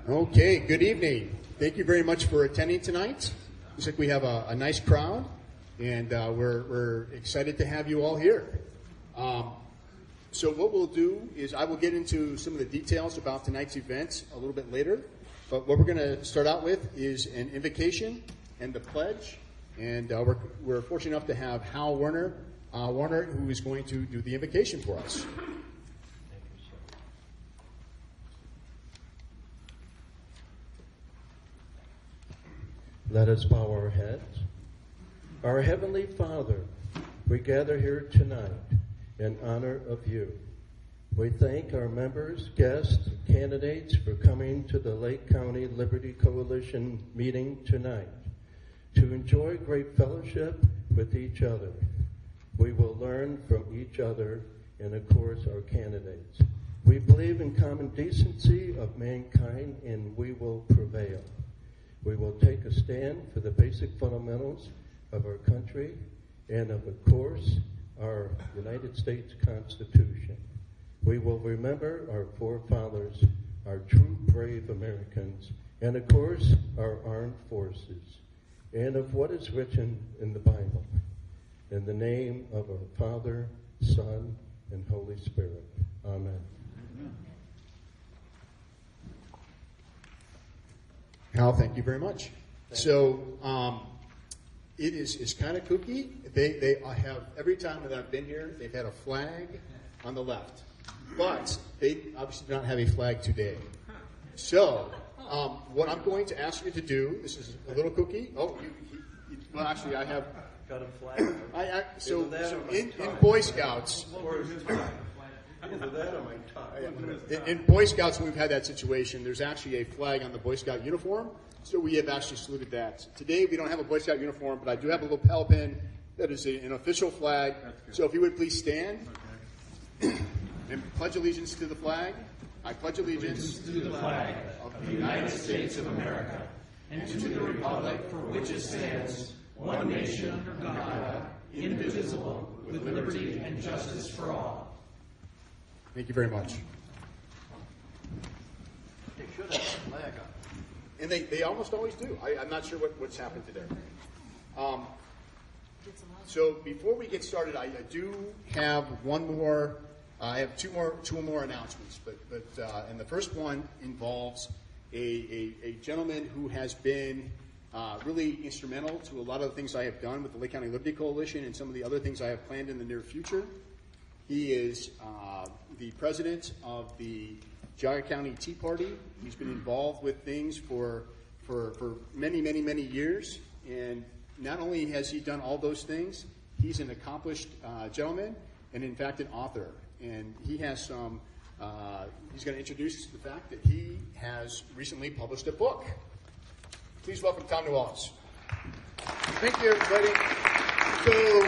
Okay, good evening. Thank you very much for attending tonight. Looks like we have a nice crowd, and we're excited to have you all here. So what we'll do is I will get into some of the details about tonight's event a little bit later, but what we're going to start out with is an invocation and the pledge, and we're fortunate enough to have Hal Warner, who is going to do the invocation for us. Let us bow our heads. Our Heavenly Father, we gather here tonight in honor of you. We thank our members, guests, candidates for coming to the Lake County Liberty Coalition meeting tonight to enjoy great fellowship with each other. We will learn from each other and, of course, our candidates. We believe in common decency of mankind, and we will prevail. We will take a stand for the basic fundamentals of our country and of course, our United States Constitution. We will remember our forefathers, our true brave Americans, and of course, our armed forces, and of what is written in the Bible. In the name of our Father, Son, and Holy Spirit. Amen. Hal, thank you very much. So it's kind of kooky. They have, every time that I've been here, they've had a flag on the left. But they obviously do not have a flag today. So what I'm going to ask you to do, this is a little kooky. Oh, well, actually, I have Got a flag. So in Boy Scouts, in Boy Scouts, we've had that situation. There's actually a flag on the Boy Scout uniform, so we have actually saluted that. Today, we don't have a Boy Scout uniform, but I do have a little lapel pin that is an official flag. So if you would please stand and pledge allegiance to the flag. I pledge allegiance to the flag of the United States of America and to the republic for which it stands, one nation under God, indivisible, with liberty and justice for all. Thank you very much. They should have a flag up. And they almost always do. I'm not sure what's happened today. So before we get started, I do have one more. I have two more announcements. But and the first one involves a gentleman who has been really instrumental to a lot of the things I have done with the Lake County Liberty Coalition and some of the other things I have planned in the near future. He is the president of the Geauga County Tea Party. He's been involved with things for many, many, many years. And not only has he done all those things, he's an accomplished gentleman and, in fact, an author. And he has some, he's going to introduce the fact that he has recently published a book. Please welcome Tom Newallis. Thank you, everybody. So,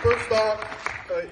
first off,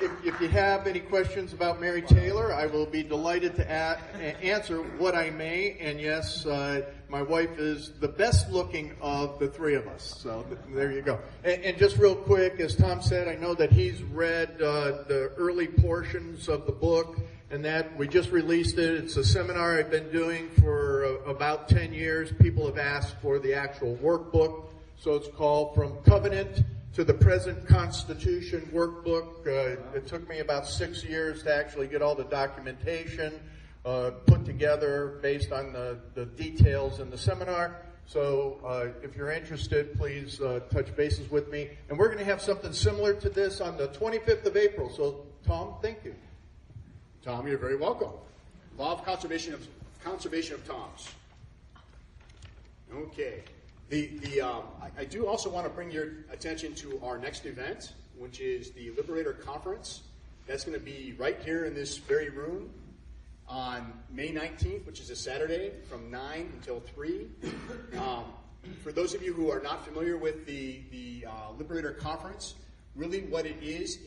if you have any questions about Mary Taylor, I will be delighted to answer what I may. And yes, my wife is the best looking of the three of us. So there you go. And just real quick, as Tom said, I know that he's read the early portions of the book, and that we just released it. It's a seminar I've been doing for about 10 years. People have asked for the actual workbook. So it's called From Covenant to the Present Constitution Workbook. It took me about 6 years to actually get all the documentation put together based on the details in the seminar. So if you're interested, please touch bases with me. And we're going to have something similar to this on the 25th of April. So, Tom, thank you. Tom, you're very welcome. Law of Conservation of Toms. Okay. I do also want to bring your attention to our next event, which is the Liberator Conference. That's going to be right here in this very room on May 19th, which is a Saturday, from 9 until 3. For those of you who are not familiar with the Liberator Conference, really what it is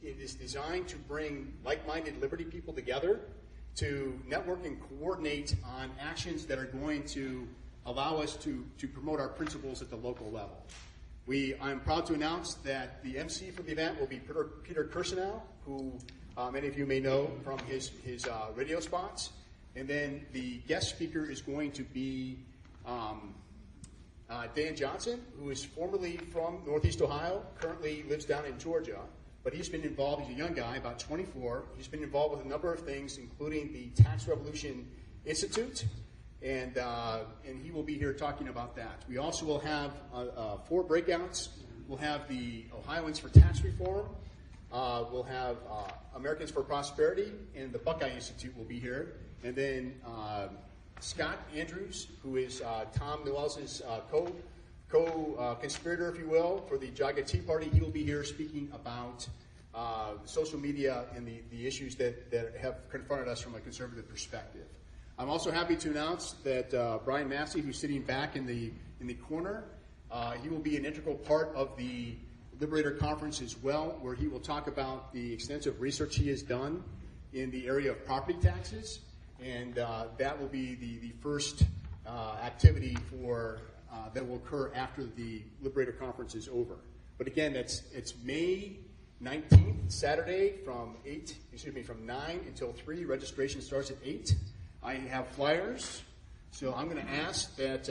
it is designed to bring like-minded Liberty people together to network and coordinate on actions that are going to allow us to promote our principles at the local level. I'm proud to announce that the MC for the event will be Peter Kirsanow, who many of you may know from his radio spots. And then the guest speaker is going to be Dan Johnson, who is formerly from Northeast Ohio, currently lives down in Georgia, but he's been involved, he's a young guy, about 24. He's been involved with a number of things, including the Tax Revolution Institute, and he will be here talking about that. We also will have 4 breakouts. We'll have the Ohioans for Tax Reform. We'll have Americans for Prosperity, and the Buckeye Institute will be here. And then Scott Andrews, who is Tom Newell's co-conspirator, if you will, for the Jaga Tea Party, he will be here speaking about social media and the issues that have confronted us from a conservative perspective. I'm also happy to announce that Brian Massey, who's sitting back in the corner, he will be an integral part of the Liberator Conference as well, where he will talk about the extensive research he has done in the area of property taxes, and that will be the first activity that will occur after the Liberator Conference is over. But again, it's May 19th, Saturday, from 9 until 3. Registration starts at 8. I have flyers, so I'm going to ask that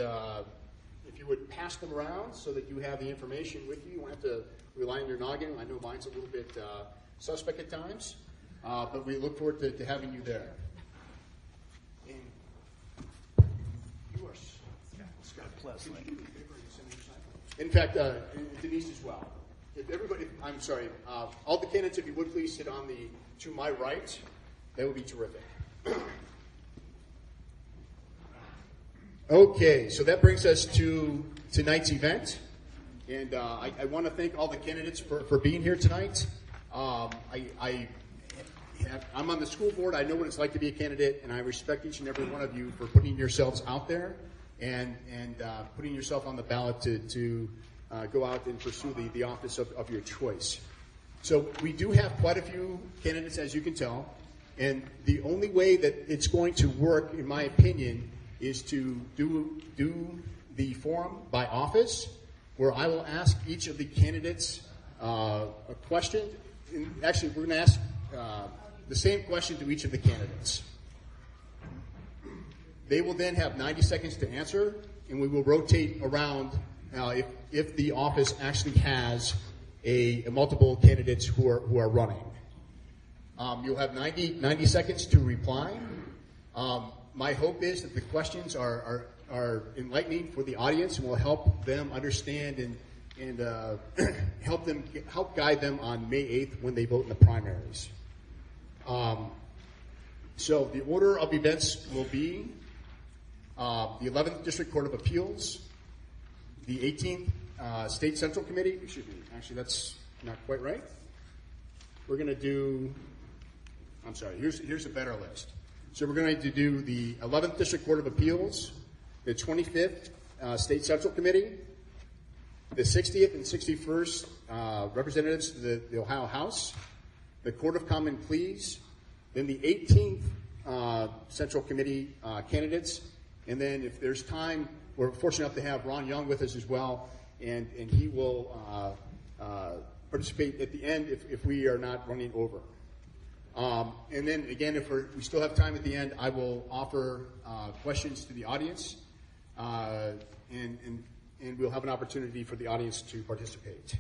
if you would pass them around so that you have the information with you. You won't have to rely on your noggin. I know mine's a little bit suspect at times, but we look forward to having you there. And you are Scott Plessling. In fact, Denise as well. If everybody, I'm sorry, all the candidates, if you would please sit on to my right, that would be terrific. Okay, so that brings us to tonight's event, and I want to thank all the candidates for being here tonight. I'm on the school board. I know what it's like to be a candidate, and I respect each and every one of you for putting yourselves out there and putting yourself on the ballot to go out and pursue the office of your choice. So we do have quite a few candidates, as you can tell, and the only way that it's going to work, in my opinion, is to do the forum by office, where I will ask each of the candidates a question. Actually, we're going to ask the same question to each of the candidates. They will then have 90 seconds to answer, and we will rotate around if the office actually has a multiple candidates who are running. You'll have 90 seconds to reply. My hope is that the questions are enlightening for the audience and will help them understand and help guide them on May 8th when they vote in the primaries. So the order of events will be the 11th District Court of Appeals, the 18th State Central Committee. Actually, that's not quite right. We're going to do, I'm sorry, here's a better list. So we're going to do the 11th District Court of Appeals, the 25th State Central Committee, the 60th and 61st representatives to the Ohio House, the Court of Common Pleas, then the 18th Central Committee candidates, and then if there's time, we're fortunate enough to have Ron Young with us as well, and he will participate at the end if we are not running over. And then again, if we still have time at the end, I will offer questions to the audience, and we'll have an opportunity for the audience to participate.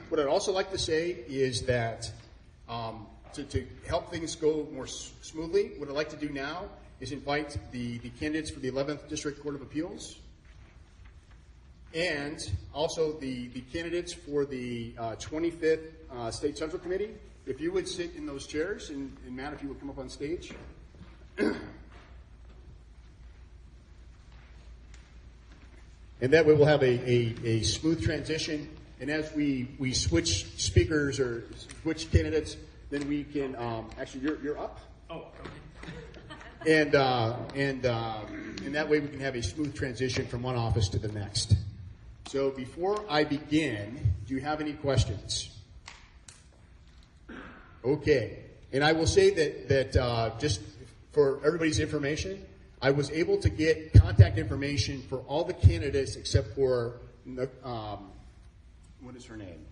What I'd also like to say is that to help things go more smoothly, what I'd like to do now is invite the candidates for the 11th District Court of Appeals and also the candidates for the 25th State Central Committee. If you would sit in those chairs, and Matt, if you would come up on stage. And that way we'll have a smooth transition. And as we switch speakers or switch candidates, then we can, actually, you're up. Oh, okay. And that way we can have a smooth transition from one office to the next. So before I begin, do you have any questions? Okay. And I will say that just for everybody's information, I was able to get contact information for all the candidates except for, what is her name?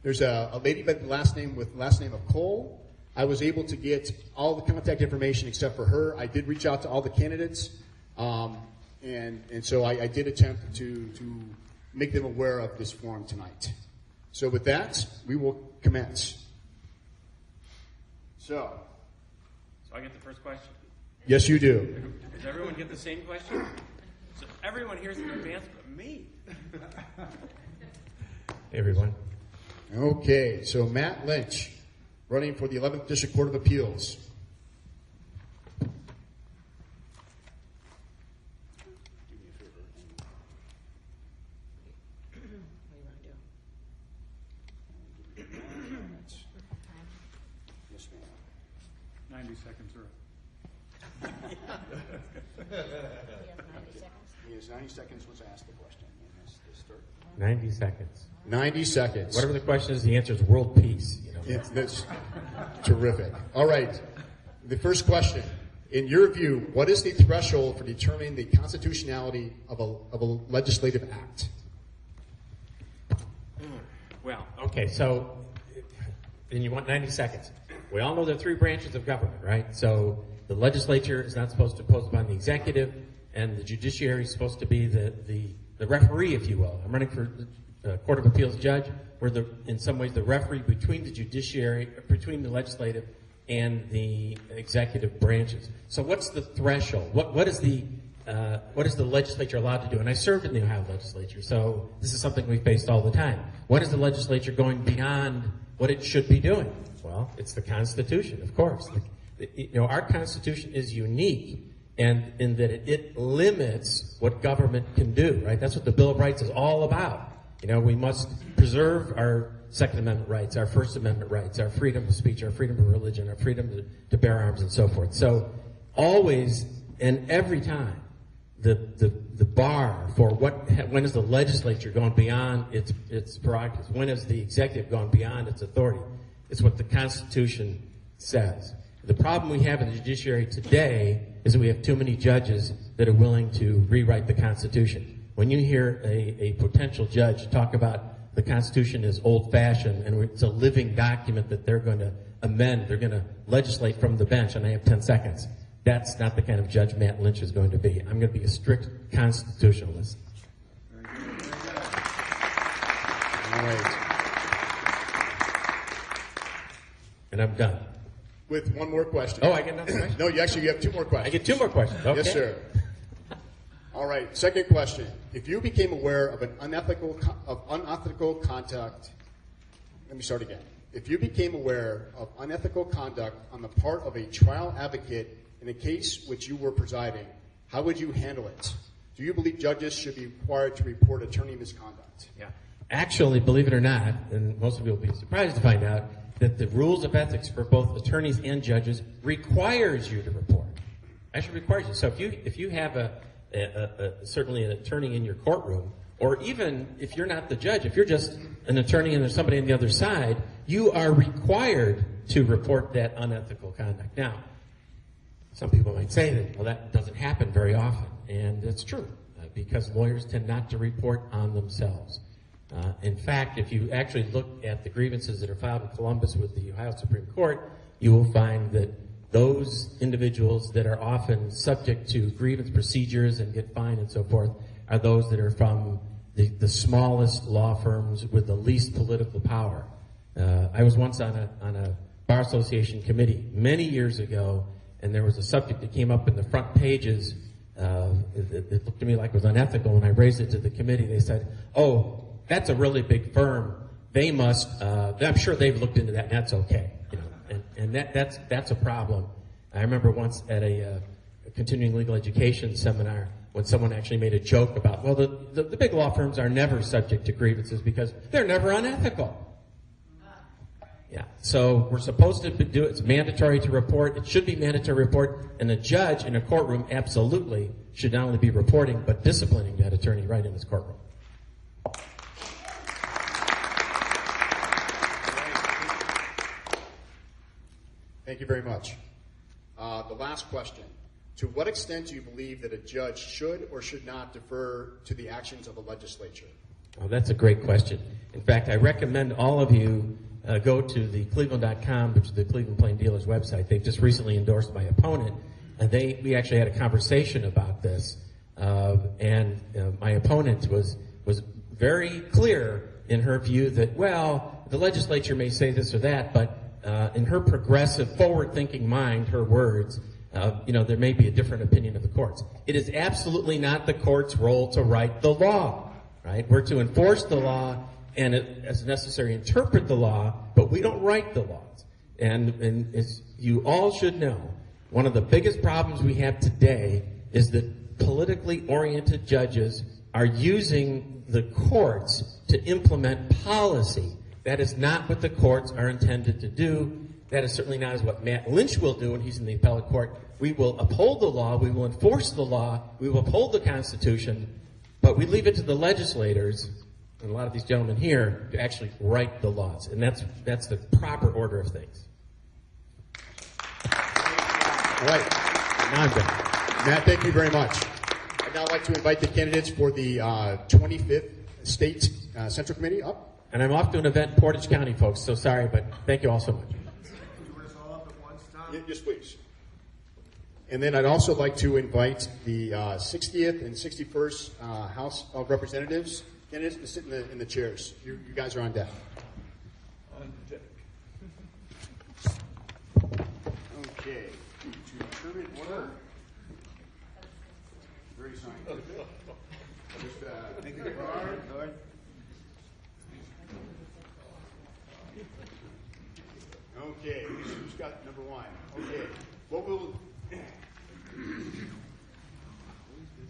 There's a lady with the last name of Cole. I was able to get all the contact information except for her. I did reach out to all the candidates, and so I did attempt to make them aware of this forum tonight. So with that, we will commence. So I get the first question. Yes, you do. Does everyone get the same question? So everyone here's in advance but me. Hey, everyone. Okay, so Matt Lynch, running for the 11th District Court of Appeals. Yes, ma'am. 90 seconds are up. He has 90 seconds to ask the question. And that's the start. 90 seconds. 90 seconds. Whatever the question is, the answer is world peace. You know? That's terrific. All right. The first question. In your view, what is the threshold for determining the constitutionality of a legislative act? Well, okay, so then you want 90 seconds. We all know there are three branches of government, right? So the legislature is not supposed to impose upon the executive, and the judiciary is supposed to be the referee, if you will. I'm running for Court of Appeals judge. We're in some ways the referee between the judiciary, between the legislative and the executive branches. So what's the threshold? What is the legislature allowed to do? And I served in the Ohio legislature, so this is something we faced all the time. What is the legislature going beyond what it should be doing? Well, it's the Constitution, of course. Our Constitution is unique, and in that it limits what government can do, right? That's what the Bill of Rights is all about. We must preserve our Second Amendment rights, our First Amendment rights, our freedom of speech, our freedom of religion, our freedom to bear arms, and so forth. So always and every time, the bar for when is the legislature gone beyond its prerogatives? When has the executive gone beyond its authority? It's what the Constitution says. The problem we have in the judiciary today is that we have too many judges that are willing to rewrite the Constitution. When you hear a potential judge talk about the Constitution is old-fashioned and it's a living document that they're going to amend, they're going to legislate from the bench, and I have 10 seconds. That's not the kind of judge Matt Lynch is going to be. I'm going to be a strict constitutionalist. All right. And I'm done. With one more question. Oh, I get another question? No, you have two more questions. I get two more questions. Okay. Yes, sir. All right. Second question. If you became aware of unethical conduct, let me start again. If you became aware of unethical conduct on the part of a trial advocate in a case which you were presiding, how would you handle it? Do you believe judges should be required to report attorney misconduct? Yeah. Actually, believe it or not, and most of you will be surprised to find out, that the rules of ethics for both attorneys and judges requires you to report. Actually requires you. So if you have certainly an attorney in your courtroom, or even if you're not the judge, if you're just an attorney and there's somebody on the other side, you are required to report that unethical conduct. Now, some people might say that, well, that doesn't happen very often, and that's true, because lawyers tend not to report on themselves. In fact, if you actually look at the grievances that are filed in Columbus with the Ohio Supreme Court, you will find that those individuals that are often subject to grievance procedures and get fined and so forth are those that are from the smallest law firms with the least political power. I was once on a Bar Association committee many years ago, and there was a subject that came up in the front pages. It looked to me like it was unethical. When I raised it to the committee, they said, "Oh, that's a really big firm. They must. I'm sure they've looked into that, and that's okay." And that's a problem. I remember once at a continuing legal education seminar when someone actually made a joke about, well, the big law firms are never subject to grievances because they're never unethical. Yeah, so we're supposed to do it. It's mandatory to report. It should be mandatory to report. And the judge in a courtroom absolutely should not only be reporting, but disciplining that attorney right in his courtroom. Thank you very much. The last question. To what extent do you believe that a judge should or should not defer to the actions of a legislature? Oh, that's a great question. In fact, I recommend all of you go to the cleveland.com, which is the Cleveland Plain Dealers website. They've just recently endorsed my opponent, and we actually had a conversation about this. And my opponent was very clear in her view that, well, the legislature may say this or that, but in her progressive, forward-thinking mind, her words, there may be a different opinion of the courts. It is absolutely not the court's role to write the law, right? We're to enforce the law and, as necessary, interpret the law, but we don't write the laws. And as you all should know, one of the biggest problems we have today is that politically oriented judges are using the courts to implement policy. That is not what the courts are intended to do. That is certainly not what Matt Lynch will do when he's in the appellate court. We will uphold the law, we will enforce the law, we will uphold the Constitution, but we leave it to the legislators, and a lot of these gentlemen here, to actually write the laws. And that's the proper order of things. All right. Now I'm done. Matt, thank you very much. I'd now like to invite the candidates for the 25th State Central Committee up. And I'm off to an event in Portage County, folks, so sorry, but thank you all so much. Yes, please. And then I'd also like to invite the 60th and 61st House of Representatives candidates to sit in the chairs. You guys are on deck. Okay. To turn it order. Very scientific. Just think of the card. Okay, who's got number one? Okay,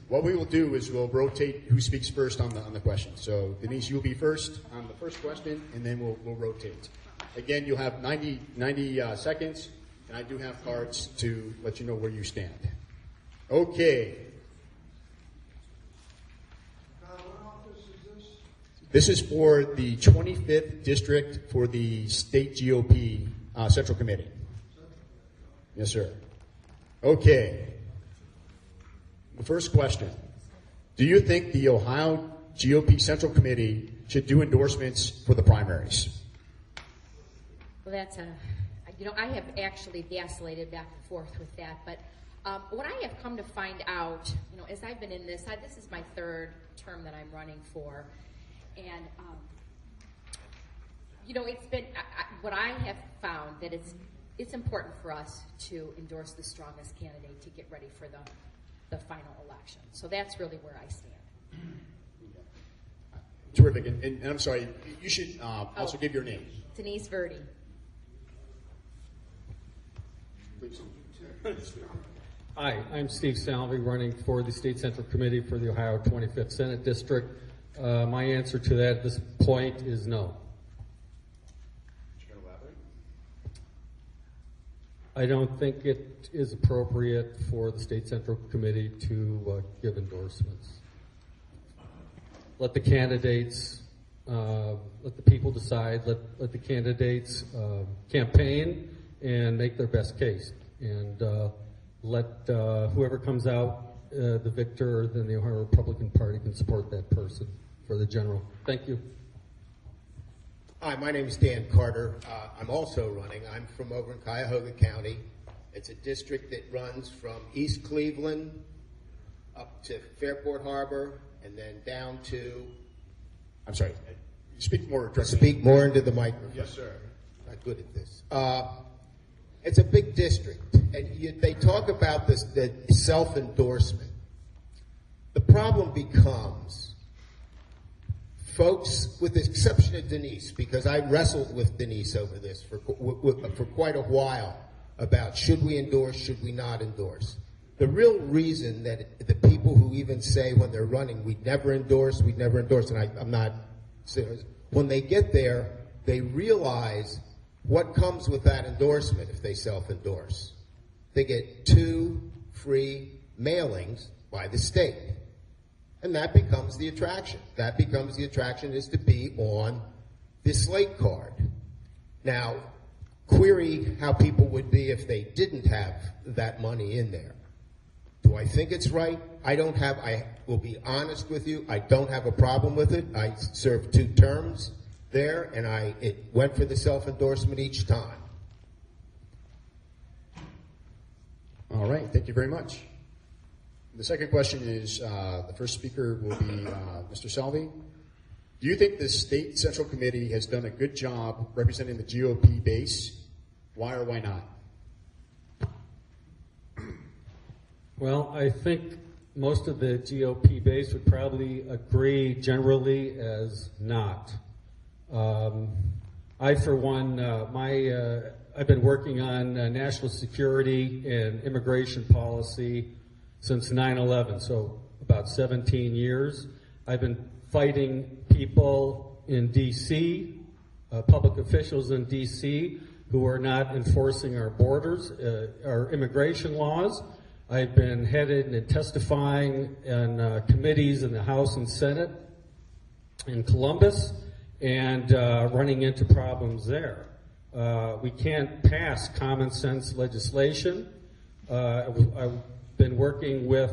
what we will do is we'll rotate who speaks first on the question. So Denise, you'll be first on the first question, and then we'll rotate. Again, you'll have 90 seconds, and I do have cards to let you know where you stand. Okay. What office is this? This is for the 25th district for the state GOP Central Committee. Yes, sir. Okay. The first question. Do you think the Ohio GOP Central Committee should do endorsements for the primaries? Well, that's I have actually vacillated back and forth with that, but what I have come to find out, as I've been in this is my third term that I'm running for, and it's been what I have found that it's important for us to endorse the strongest candidate to get ready for the final election. So that's really where I stand. Terrific. And I'm sorry, you should also give your name. Denise Verdi. Please. Hi, I'm Steve Salvi, running for the State Central Committee for the Ohio 25th Senate District. My answer to that at this point is no. I don't think it is appropriate for the State Central Committee to give endorsements. Let the candidates, let the people decide, let the candidates campaign and make their best case. And let whoever comes out the victor, then the Ohio Republican Party can support that person for the general. Thank you. Hi, my name is Dan Carter. I'm also running. I'm from over in Cuyahoga County. It's a district that runs from East Cleveland up to Fairport Harbor and then down to... I'm sorry. Speak more directly. Speak more into the microphone. Yes, sir. Not good at this. It's a big district, and they talk about this, the self-endorsement. The problem becomes... folks, with the exception of Denise, because I wrestled with Denise over this for quite a while about should we endorse, should we not endorse. The real reason that the people who even say when they're running, we'd never endorse, and I'm not serious, when they get there, they realize what comes with that endorsement if they self-endorse. They get 2 free mailings by the state. And that becomes the attraction. That becomes the attraction is to be on the slate card. Now, query how people would be if they didn't have that money in there. Do I think it's right? I will be honest with you, I don't have a problem with it. I served 2 terms. there, and it went for the self-endorsement each time. All right, thank you very much. The second question is, the first speaker will be Mr. Salvi. Do you think the State Central Committee has done a good job representing the GOP base? Why or why not? Well, I think most of the GOP base would probably agree generally as not. I, for one, I've been working on national security and immigration policy since 9/11, so about 17 years. I've been fighting people in D.C., public officials in D.C., who are not enforcing our borders, our immigration laws. I've been headed and testifying in committees in the House and Senate in Columbus and running into problems there. We can't pass common sense legislation. I've been working with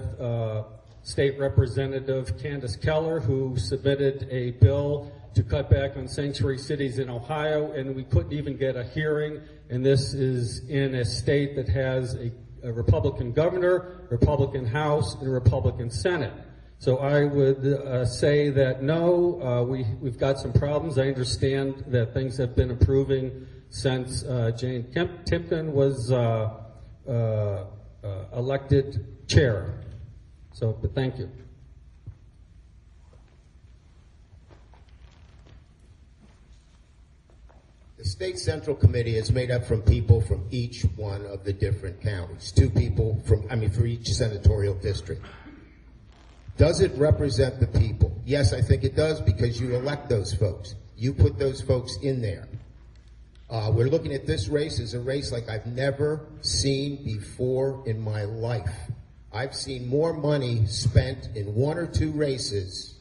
State Representative Candace Keller, who submitted a bill to cut back on sanctuary cities in Ohio, and we couldn't even get a hearing, and this is in a state that has a Republican governor, Republican House, and a Republican Senate. So I would say that no, we've got some problems. I understand that things have been improving since Jane Timken was elected chair. So, but thank you. The State Central Committee is made up from people from each one of the different counties. 2 people for each senatorial district. Does it represent the people? Yes, I think it does, because you elect those folks. You put those folks in there. We're looking at this race as a race like I've never seen before in my life. I've seen more money spent in 1 or 2 races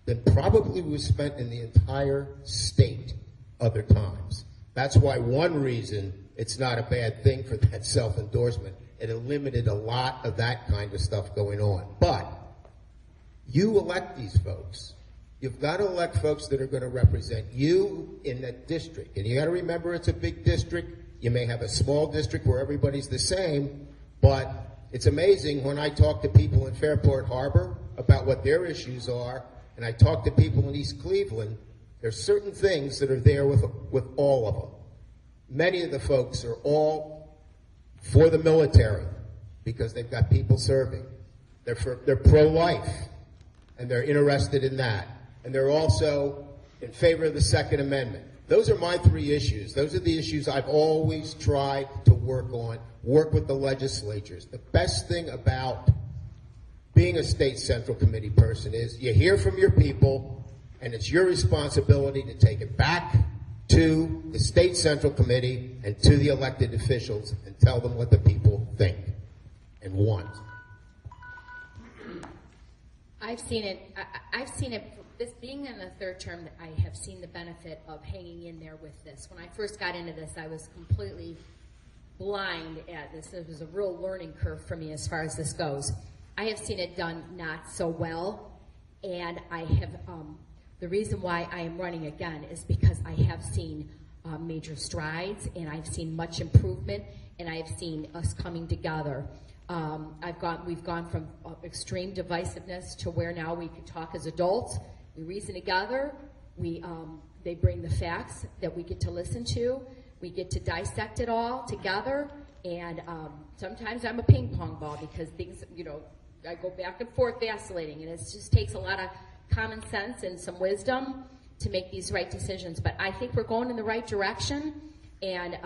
than probably was spent in the entire state other times. That's why one reason it's not a bad thing for that self-endorsement. It eliminated a lot of that kind of stuff going on. But you elect these folks. You've got to elect folks that are going to represent you in that district. And you got to remember, it's a big district. You may have a small district where everybody's the same, but it's amazing when I talk to people in Fairport Harbor about what their issues are, and I talk to people in East Cleveland, there's certain things that are there with all of them. Many of the folks are all for the military because they've got people serving. They're pro-life, and they're interested in that. And they're also in favor of the Second Amendment. Those are my 3 issues. Those are the issues I've always tried to work on, work with the legislatures. The best thing about being a State Central Committee person is you hear from your people, and it's your responsibility to take it back to the State Central Committee and to the elected officials and tell them what the people think and want. I've seen it. This being in the 3rd term, I have seen the benefit of hanging in there with this. When I first got into this, I was completely blind at this. It was a real learning curve for me as far as this goes. I have seen it done not so well, and I have. The reason why I am running again is because I have seen major strides, and I've seen much improvement, and I've seen us coming together. We've gone from extreme divisiveness to where now we can talk as adults. We reason together. They bring the facts that we get to listen to. We get to dissect it all together. And sometimes I'm a ping pong ball because things, I go back and forth vacillating, and it just takes a lot of common sense and some wisdom to make these right decisions. But I think we're going in the right direction, and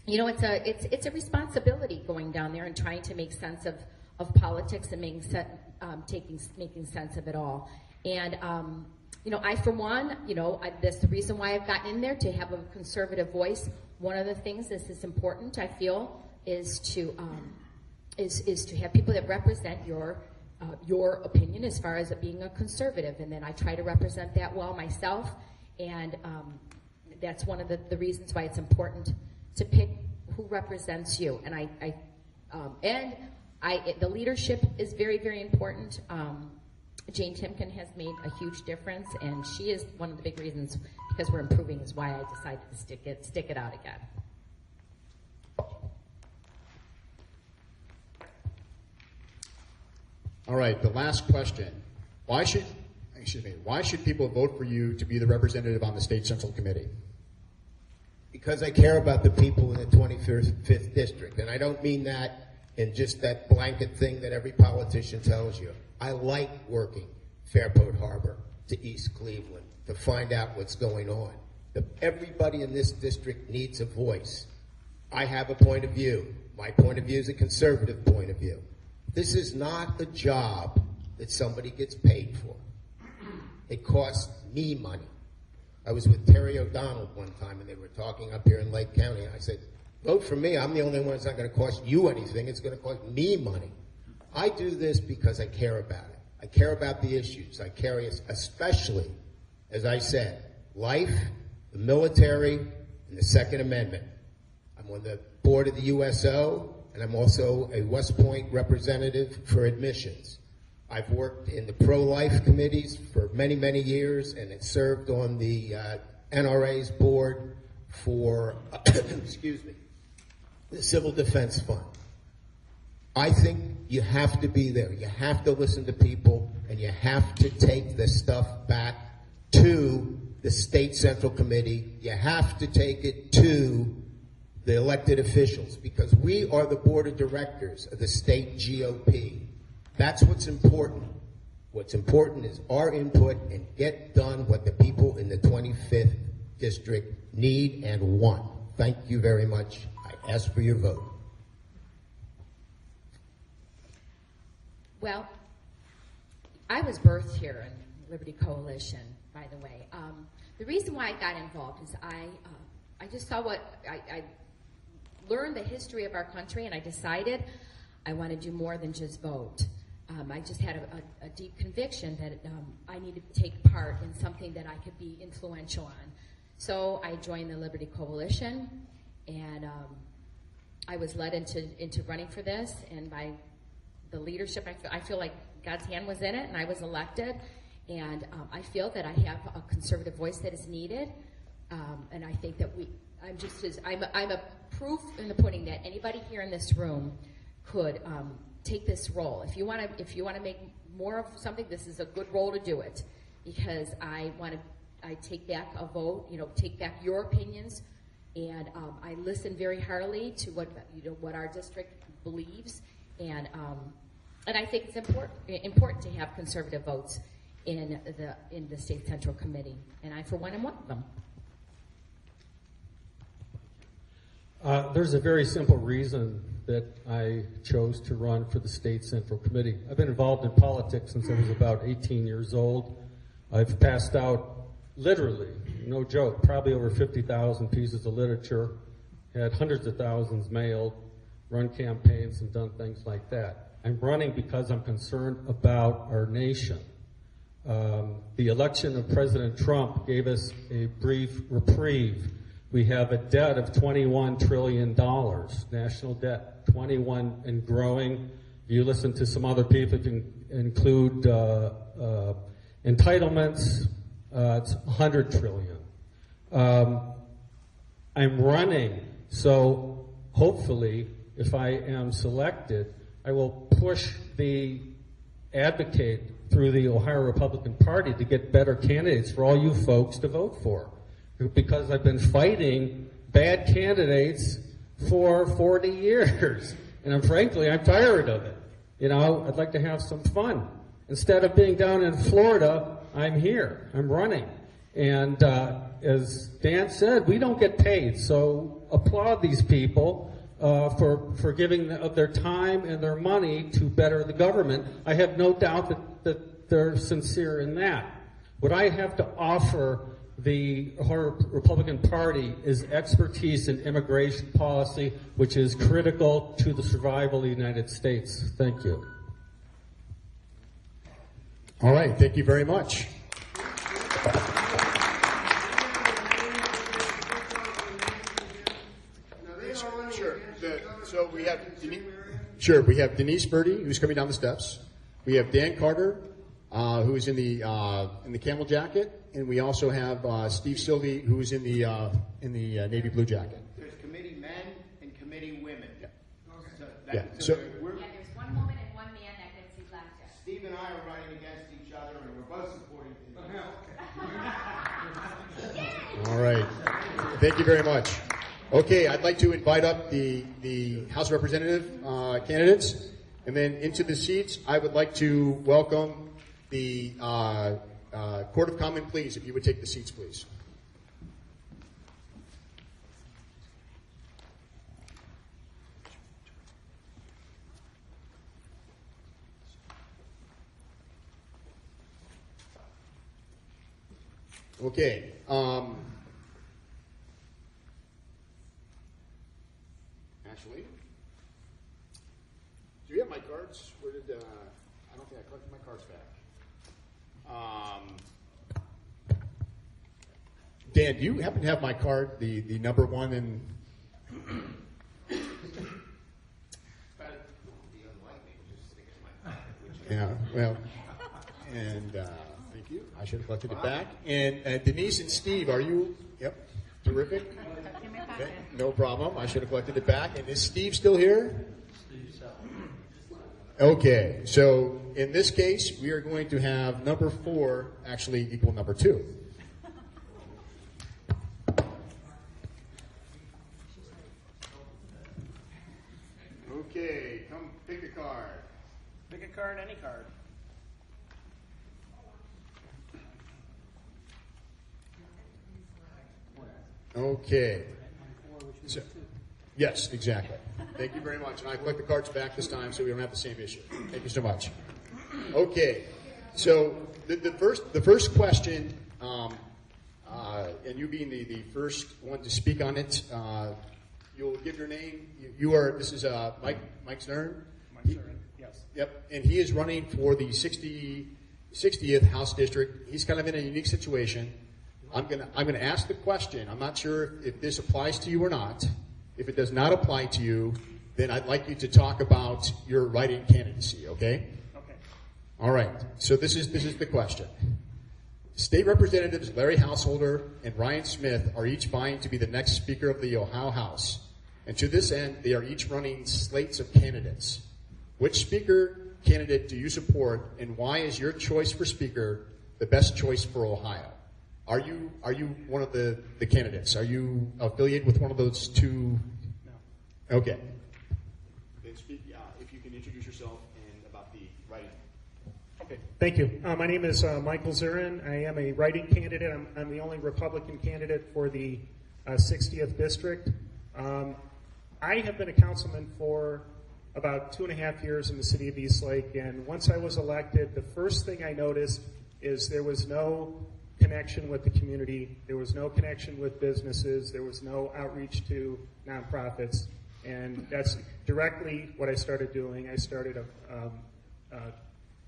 it's a responsibility going down there and trying to make sense of politics and making sense of it all. And I, for one, that's the reason why I've gotten in there, to have a conservative voice. One of the things this is important, I feel, is to have people that represent your opinion as far as it being a conservative, and then I try to represent that well myself, and that's one of the reasons why it's important to pick who represents you. And the leadership is very, very important. Jane Timken has made a huge difference, and she is one of the big reasons, because we're improving, is why I decided to stick it out again. All right, the last question. Why should people vote for you to be the representative on the State Central Committee? Because I care about the people in the 25th District. And I don't mean that in just that blanket thing that every politician tells you. I like working Fairport Harbor to East Cleveland to find out what's going on. Everybody in this district needs a voice. I have a point of view. My point of view is a conservative point of view. This is not a job that somebody gets paid for. It costs me money. I was with Terry O'Donnell one time, and they were talking up here in Lake County, and I said, vote for me. I'm the only one that's not going to cost you anything. It's going to cost me money. I do this because I care about it. I care about the issues. I care especially, as I said, life, the military, and the Second Amendment. I'm on the board of the USO, and I'm also a West Point representative for admissions. I've worked in the pro-life committees for many, many years, and it served on the NRA's board for, excuse me, the Civil Defense Fund. I think you have to be there. You have to listen to people, and you have to take this stuff back to the State Central Committee. You have to take it to the elected officials, because we are the board of directors of the state GOP. That's what's important. What's important is our input and get done what the people in the 25th District need and want. Thank you very much. I ask for your vote. Well, I was birthed here in Liberty Coalition, by the way. The reason why I got involved is I just saw I learned the history of our country, and I decided I want to do more than just vote. I just had a deep conviction that I needed to take part in something that I could be influential on. So I joined the Liberty Coalition, and I was led into running for this, and by the leadership, I feel like God's hand was in it, and I was elected, and I feel that I have a conservative voice that is needed, and I think that I'm a proof in the pudding that anybody here in this room could take this role. If you want to make more of something, this is a good role to do it, because I take back a vote, take back your opinions, and I listen very hardly to what our district believes, and I think it's important to have conservative votes in the State Central Committee, and I, for one, am one of them. There's a very simple reason that I chose to run for the State Central Committee. I've been involved in politics since I was about 18 years old. I've passed out, literally, no joke, probably over 50,000 pieces of literature, had hundreds of thousands mailed, run campaigns, and done things like that. I'm running because I'm concerned about our nation. The election of President Trump gave us a brief reprieve. We have a debt of $21 trillion, national debt, 21 and growing. If you listen to some other people, if you include entitlements, it's 100 trillion. I'm running, so hopefully, if I am selected, I will push advocate through the Ohio Republican Party to get better candidates for all you folks to vote for. Because I've been fighting bad candidates for 40 years. And frankly, I'm tired of it. I'd like to have some fun. Instead of being down in Florida, I'm here. I'm running. And as Dan said, we don't get paid. So applaud these people for giving of their time and their money to better the government. I have no doubt that they're sincere in that. What I have to offer the Ohio Republican Party is expertise in immigration policy, which is critical to the survival of the United States. Thank you. All right, thank you very much. Sure. So we have Denise Birdie, who's coming down the steps. We have Dan Carter, who is in the camel jacket, and we also have Steve Sylvie, who is in the navy blue jacket. There's committee men and committee women. Yeah. So, Yeah. So we're, Yeah, there's one woman and one man that gets elected. Steve and I are running against each other, and we're both supporting Denise. all right. Thank you very much. Okay, I'd like to invite up the House of Representative candidates, and then into the seats, I would like to welcome the Court of Common Pleas, if you would take the seats, please. Okay. Actually, do you have my cards? Where did I don't think I collected my cards back. Dan, do you happen to have my card, the number one and? Yeah, well, and thank you. I should have collected it back. And Denise and Steve, are you? Yep, terrific. Okay, no problem. I should have collected it back. And is Steve still here? Okay, so in this case, we are going to have number 4 actually equal number 2. Okay, come pick a card. Pick a card, any card. Okay. So, yes, exactly. Thank you very much. And I collect the cards back this time so we don't have the same issue. Thank you so much. Okay. So the first question, and you being the first one to speak on it, you'll give your name. This is Mike Stern? Mike Stern, yes. Yep. And he is running for the 60th House District. He's kind of in a unique situation. I'm gonna ask the question. I'm not sure if this applies to you or not. If it does not apply to you, then I'd like you to talk about your write-in candidacy, okay? Okay. All right. So this is the question. State Representatives Larry Householder and Ryan Smith are each vying to be the next Speaker of the Ohio House. And to this end, they are each running slates of candidates. Which Speaker candidate do you support, and why is your choice for Speaker the best choice for Ohio? Are you one of the candidates? Are you affiliated with one of those two? No. Okay. Then speak, if you can introduce yourself and about the writing. Okay, thank you. My name is Michael Zurin. I am a writing candidate. I'm the only Republican candidate for the 60th district. I have been a councilman for about 2.5 years in the city of Eastlake, and once I was elected, the first thing I noticed is there was no connection with the community, there was no connection with businesses, there was no outreach to nonprofits, and that's directly what I started doing. I started a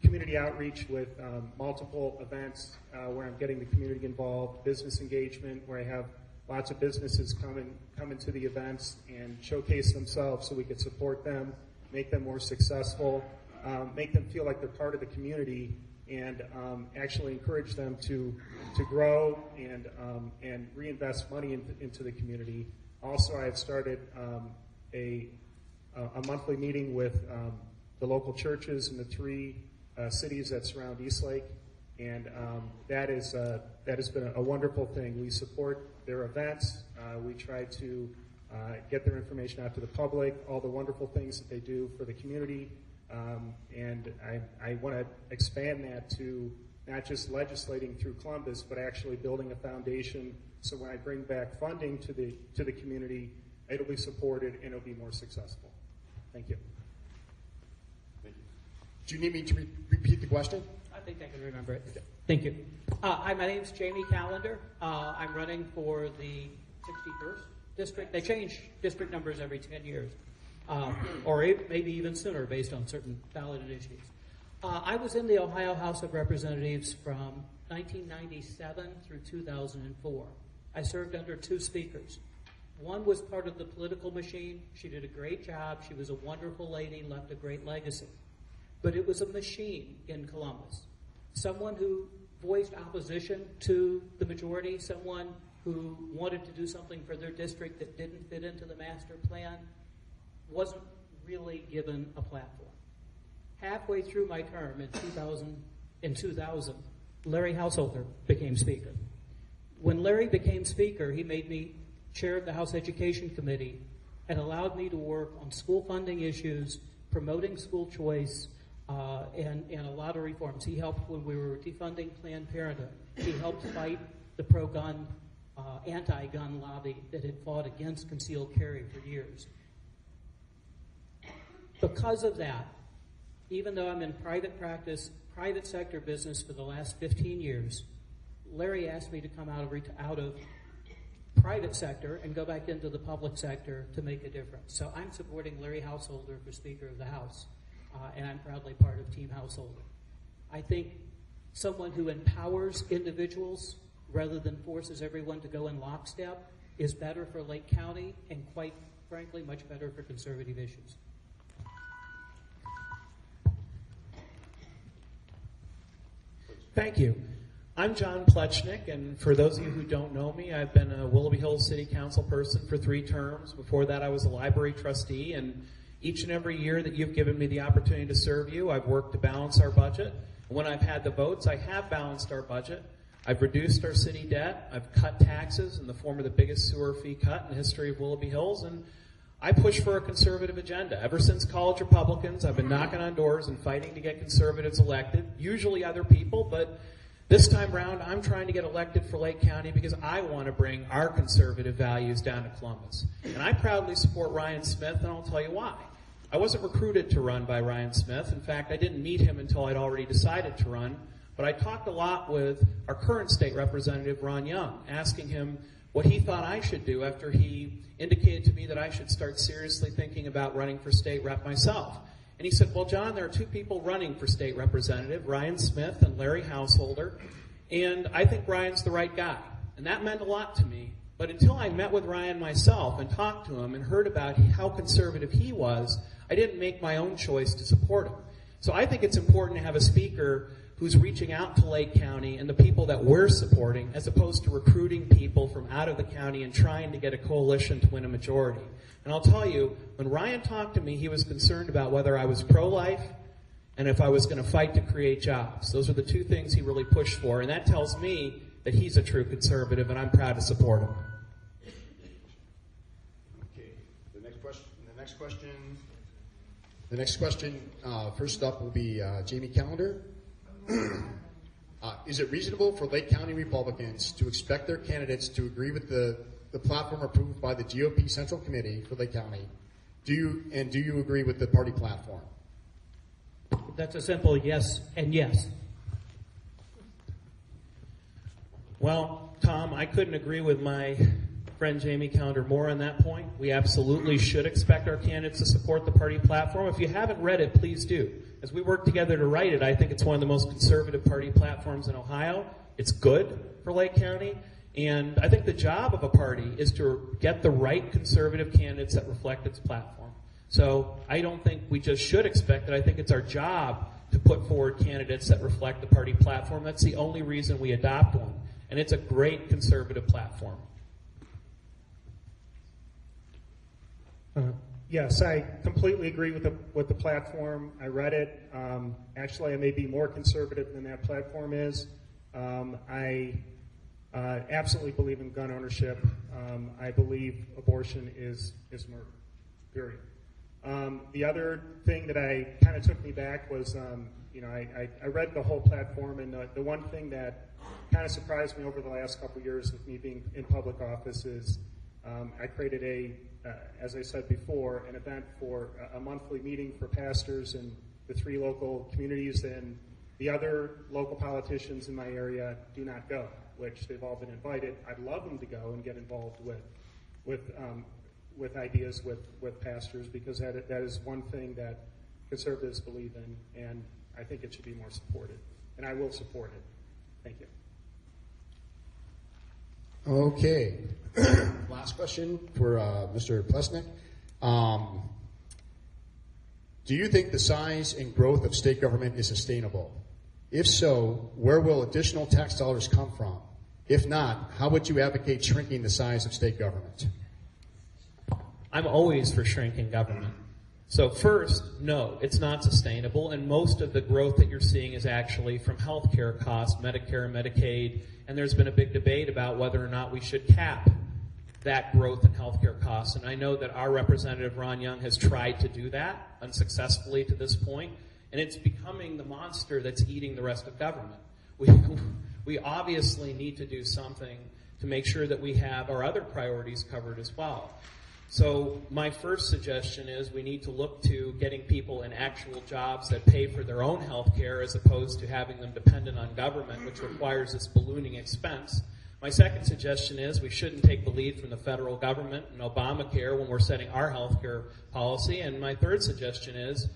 community outreach with multiple events where I'm getting the community involved, business engagement, where I have lots of businesses come into the events and showcase themselves so we could support them, make them more successful, make them feel like they're part of the community, and actually encourage them to grow and reinvest money into the community. Also, I've started a monthly meeting with the local churches in the 3 cities that surround Eastlake, and that has been a wonderful thing. We support their events. We try to get their information out to the public, all the wonderful things that they do for the community. And I want to expand that to not just legislating through Columbus, but actually building a foundation so when I bring back funding to the community, it'll be supported and it'll be more successful. Thank you. Thank you. Do you need me to repeat the question? I think I can remember it. Okay. Thank you. My name's Jamie Callender. I'm running for the 61st district. They change district numbers every 10 years. Or maybe even sooner based on certain ballot issues. I was in the Ohio House of Representatives from 1997 through 2004. I served under 2 speakers. One was part of the political machine. She did a great job. She was a wonderful lady, left a great legacy. But it was a machine in Columbus. someone who voiced opposition to the majority, someone who wanted to do something for their district that didn't fit into the master plan, wasn't really given a platform. Halfway through my term in 2000, Larry Householder became Speaker. When Larry became Speaker, he made me chair of the House Education Committee and allowed me to work on school funding issues, promoting school choice, and a lot of reforms. He helped when we were defunding Planned Parenthood. He helped fight the pro-gun, anti-gun lobby that had fought against concealed carry for years. Because of that, even though I'm in private practice, private sector business for the last 15 years, Larry asked me to come out of private sector and go back into the public sector to make a difference. So I'm supporting Larry Householder for Speaker of the House, and I'm proudly part of Team Householder. I think someone who empowers individuals rather than forces everyone to go in lockstep is better for Lake County and, quite frankly, much better for conservative issues. Thank you. I'm John Plechnik, and for those of you who don't know me, I've been a Willoughby Hills City Council person for 3 terms. Before that, I was a library trustee, and each and every year that you've given me the opportunity to serve you, I've worked to balance our budget. When I've had the votes, I have balanced our budget. I've reduced our city debt. I've cut taxes in the form of the biggest sewer fee cut in the history of Willoughby Hills, and I push for a conservative agenda. Ever since college Republicans, I've been knocking on doors and fighting to get conservatives elected, usually other people, but this time around, I'm trying to get elected for Lake County because I want to bring our conservative values down to Columbus. And I proudly support Ryan Smith, and I'll tell you why. I wasn't recruited to run by Ryan Smith. In fact, I didn't meet him until I'd already decided to run. But I talked a lot with our current state representative, Ron Young, asking him what he thought I should do after he indicated to me that I should start seriously thinking about running for state rep myself. And he said, well, John, there are 2 people running for state representative, Ryan Smith and Larry Householder, and I think Ryan's the right guy. And that meant a lot to me. But until I met with Ryan myself and talked to him and heard about how conservative he was, I didn't make my own choice to support him. So I think it's important to have a speaker who's reaching out to Lake County and the people that we're supporting, as opposed to recruiting people from out of the county and trying to get a coalition to win a majority. And I'll tell you, when Ryan talked to me, he was concerned about whether I was pro-life and if I was going to fight to create jobs. Those are the 2 things he really pushed for, and that tells me that he's a true conservative, and I'm proud to support him. Okay, the next question, first up will be Jamie Callender. Is it reasonable for Lake County Republicans to expect their candidates to agree with the platform approved by the GOP Central Committee for Lake County? Do you agree with the party platform? That's a simple yes and yes. Well, Tom, I couldn't agree with my friend Jamie Callender more on that point. We absolutely should expect our candidates to support the party platform. If you haven't read it, please do. As we work together to write it, I think it's one of the most conservative party platforms in Ohio. It's good for Lake County. And I think the job of a party is to get the right conservative candidates that reflect its platform. So I don't think we just should expect it. I think it's our job to put forward candidates that reflect the party platform. That's the only reason we adopt one. And it's a great conservative platform. Yes, I completely agree with the platform. I read it. Actually, I may be more conservative than that platform is. I absolutely believe in gun ownership. I believe abortion is murder, period. The other thing that kind of took me back was, I read the whole platform, and the one thing that kind of surprised me over the last couple of years with me being in public office is I created as I said before, an event for a monthly meeting for pastors in the 3 local communities, and the other local politicians in my area do not go, which they've all been invited. I'd love them to go and get involved with ideas with pastors, because that is one thing that conservatives believe in, and I think it should be more supported, and I will support it. Thank you. Okay. Last question for Mr. Plesnick. Do you think the size and growth of state government is sustainable? If so, where will additional tax dollars come from? If not, how would you advocate shrinking the size of state government? I'm always for shrinking government. So first, no, it's not sustainable, and most of the growth that you're seeing is actually from healthcare costs, Medicare, Medicaid, and there's been a big debate about whether or not we should cap that growth in healthcare costs. And I know that our representative, Ron Young, has tried to do that unsuccessfully to this point, and it's becoming the monster that's eating the rest of government. We obviously need to do something to make sure that we have our other priorities covered as well. So my first suggestion is we need to look to getting people in actual jobs that pay for their own health care as opposed to having them dependent on government, which requires this ballooning expense. My second suggestion is we shouldn't take the lead from the federal government and Obamacare when we're setting our health care policy. And my third suggestion is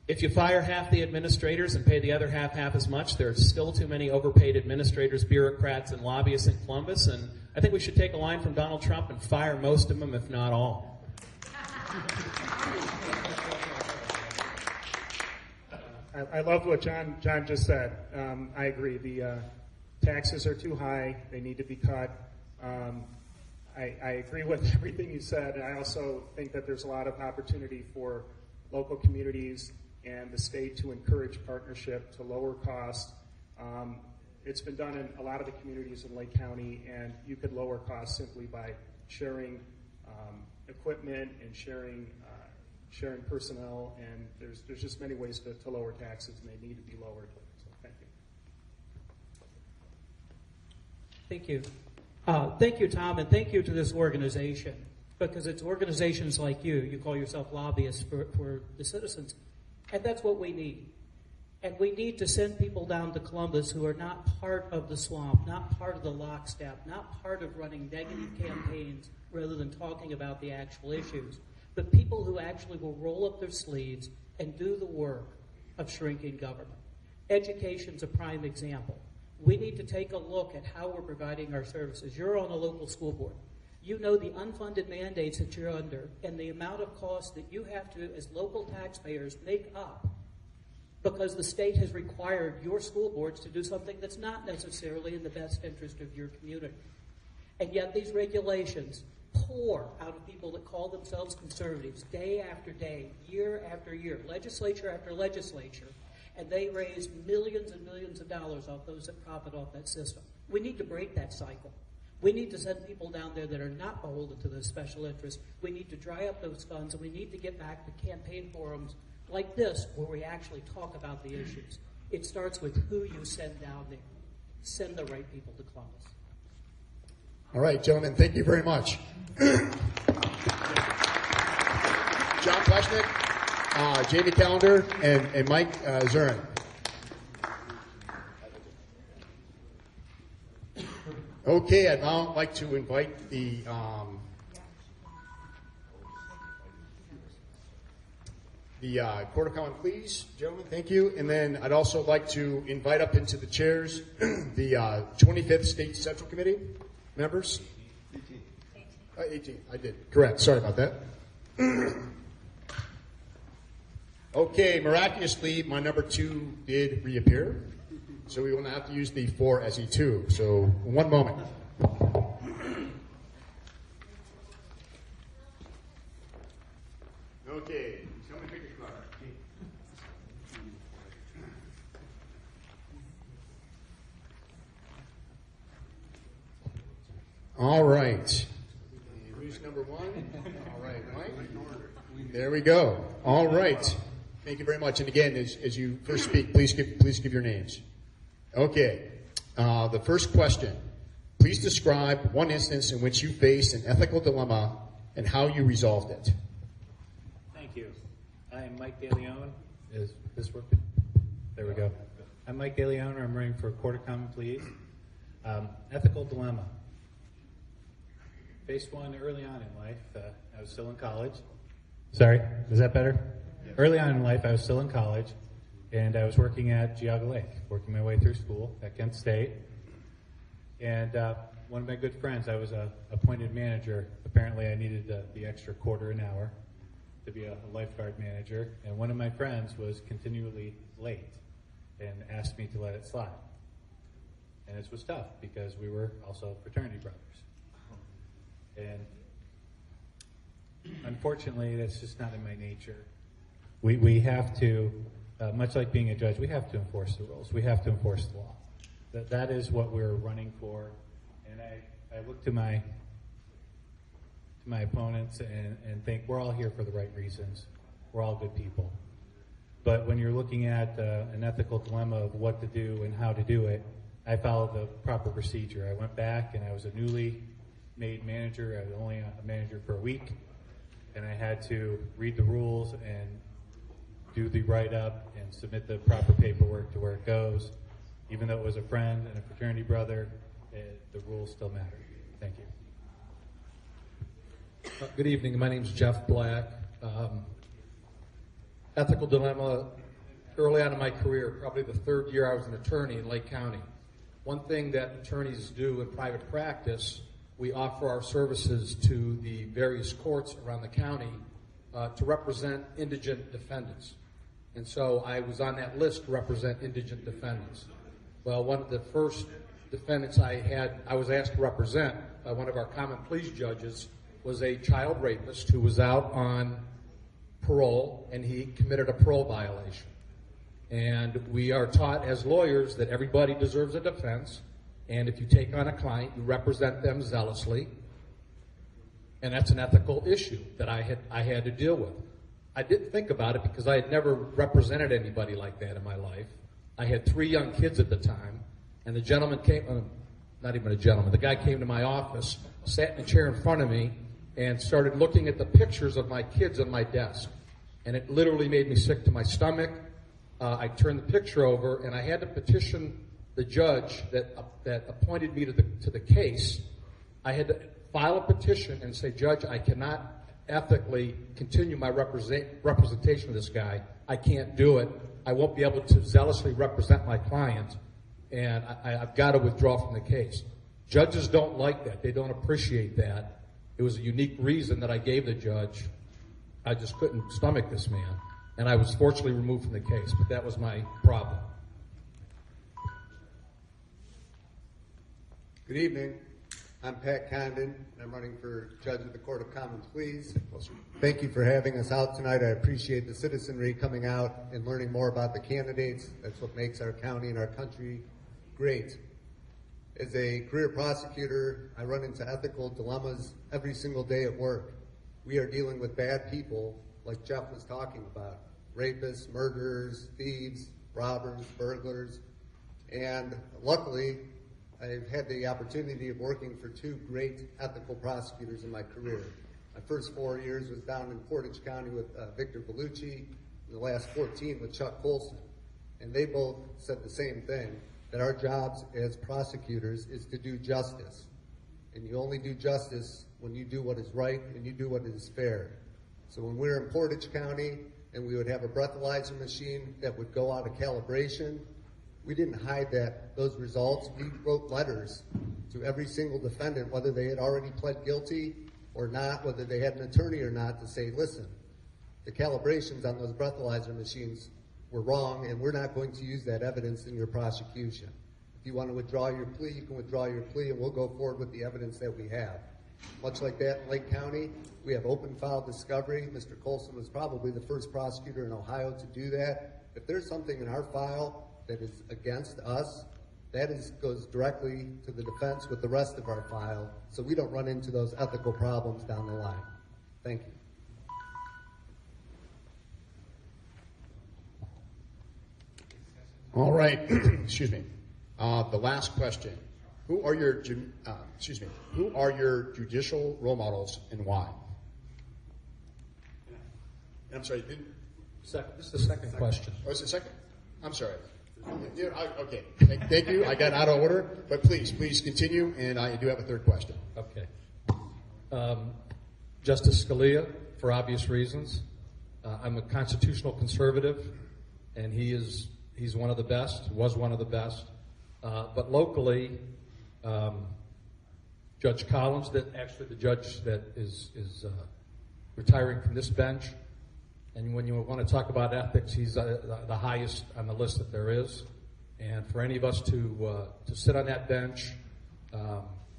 if you fire half the administrators and pay the other half as much, there are still too many overpaid administrators, bureaucrats, and lobbyists in Columbus, and I think we should take a line from Donald Trump and fire most of them, if not all. I love what John just said. I agree. The taxes are too high. They need to be cut. I agree with everything you said. I also think that there's a lot of opportunity for local communities and the state to encourage partnership to lower costs. It's been done in a lot of the communities in Lake County, and you could lower costs simply by sharing equipment and sharing personnel, and there's just many ways to lower taxes, and they need to be lowered. So thank you. Thank you. Thank you, Tom, and thank you to this organization, because it's organizations like you call yourself lobbyists for the citizens, and that's what we need. And we need to send people down to Columbus who are not part of the swamp, not part of the lockstep, not part of running negative campaigns rather than talking about the actual issues, but people who actually will roll up their sleeves and do the work of shrinking government. Education's a prime example. We need to take a look at how we're providing our services. You're on a local school board. You know the unfunded mandates that you're under and the amount of cost that you have to, as local taxpayers, make up because the state has required your school boards to do something that's not necessarily in the best interest of your community. And yet these regulations pour out of people that call themselves conservatives day after day, year after year, legislature after legislature, and they raise millions and millions of dollars off those that profit off that system. We need to break that cycle. We need to send people down there that are not beholden to those special interests. We need to dry up those funds, and we need to get back to campaign forums like this where we actually talk about the issues. It starts with who you send down there. Send the right people to Columbus. All right, gentlemen, thank you very much. John Pleshnick, Jamie Callender, and Mike Zurin. Okay, I'd now like to invite the Court of Common Pleas, gentlemen, thank you. And then I'd also like to invite up into the chairs the 25th State Central Committee members. 18, I did. Correct, sorry about that. Okay, miraculously, my number 2 did reappear. So we will now have to use the 4 as E2. So, one moment. Okay, someone pick a card. All right. Who's number 1? All right, Mike. There we go. All right. Thank you very much. And again, as you first speak, please give your names. Okay. The first question. Please describe one instance in which you faced an ethical dilemma and how you resolved it. Thank you. I am Mike DeLeon. Is this working? There we go. I'm Mike DeLeon. I'm running for Court of Common Pleas. Ethical dilemma. Faced one early on in life. I was still in college. Sorry, is that better? Yes. Early on in life, I was still in college, and I was working at Geauga Lake, working my way through school at Kent State. And one of my good friends, I was a appointed manager. Apparently, I needed the extra quarter an hour to be a lifeguard manager. And one of my friends was continually late. and asked me to let it slide. And this was tough because we were also fraternity brothers. And unfortunately, that's just not in my nature. We have to, much like being a judge, we have to enforce the rules. We have to enforce the law. That is what we're running for. And I look to my opponents and think we're all here for the right reasons. We're all good people. But when you're looking at an ethical dilemma of what to do and how to do it, I followed the proper procedure. I went back and I was a newly made manager. I was only a manager for a week. And I had to read the rules and do the write-up and submit the proper paperwork to where it goes. Even though it was a friend and a fraternity brother, the rules still matter. Thank you. Good evening. My name is Jeff Black. Ethical dilemma. Early on in my career, probably the third year I was an attorney in Lake County. One thing that attorneys do in private practice, we offer our services to the various courts around the county to represent indigent defendants. And so I was on that list to represent indigent defendants. Well, one of the first defendants I was asked to represent by one of our common pleas judges was a child rapist who was out on parole, and he committed a parole violation. And we are taught as lawyers that everybody deserves a defense, and if you take on a client, you represent them zealously, and that's an ethical issue that I had to deal with. I didn't think about it because I had never represented anybody like that in my life. I had 3 young kids at the time, and the gentleman came, not even a gentleman, the guy came to my office, sat in a chair in front of me, and started looking at the pictures of my kids on my desk. And it literally made me sick to my stomach. I turned the picture over, and I had to petition the judge that appointed me to the case. I had to file a petition and say, Judge, I cannot ethically continue my representation of this guy. I can't do it. I won't be able to zealously represent my client, and I've got to withdraw from the case. Judges don't like that. They don't appreciate that. It was a unique reason that I gave the judge. I just couldn't stomach this man, and I was fortunately removed from the case, but that was my problem. Good evening. I'm Pat Condon, and I'm running for Judge of the Court of Common Pleas. Thank you for having us out tonight. I appreciate the citizenry coming out and learning more about the candidates. That's what makes our county and our country great. As a career prosecutor, I run into ethical dilemmas every single day at work. We are dealing with bad people, like Jeff was talking about, rapists, murderers, thieves, robbers, burglars, and luckily, I've had the opportunity of working for 2 great ethical prosecutors in my career. My first 4 years was down in Portage County with Victor Bellucci, and the last 14 with Chuck Colson. And they both said the same thing, that our jobs as prosecutors is to do justice. And you only do justice when you do what is right and you do what is fair. So when we were in Portage County and we would have a breathalyzer machine that would go out of calibration, we didn't hide those results. We wrote letters to every single defendant, whether they had already pled guilty or not, whether they had an attorney or not, to say, listen, the calibrations on those breathalyzer machines were wrong, and we're not going to use that evidence in your prosecution. If you want to withdraw your plea, you can withdraw your plea, and we'll go forward with the evidence that we have. Much like that in Lake County, we have open file discovery. Mr. Colson was probably the first prosecutor in Ohio to do that. If there's something in our file that is against us, that goes directly to the defense with the rest of our file, so we don't run into those ethical problems down the line. Thank you. All right. Excuse me. The last question. Who are your judicial role models and why? I'm sorry, you didn't? This is the second question. Oh, it's the second? I'm sorry. Okay. Thank you. I got out of order, but please continue, and I do have a third question. Okay. Justice Scalia, for obvious reasons. I'm a constitutional conservative, and he's one of the best, was one of the best. But locally, Judge Collins, the judge that is retiring from this bench, And when you want to talk about ethics, he's the highest on the list that there is. And for any of us to sit on that bench,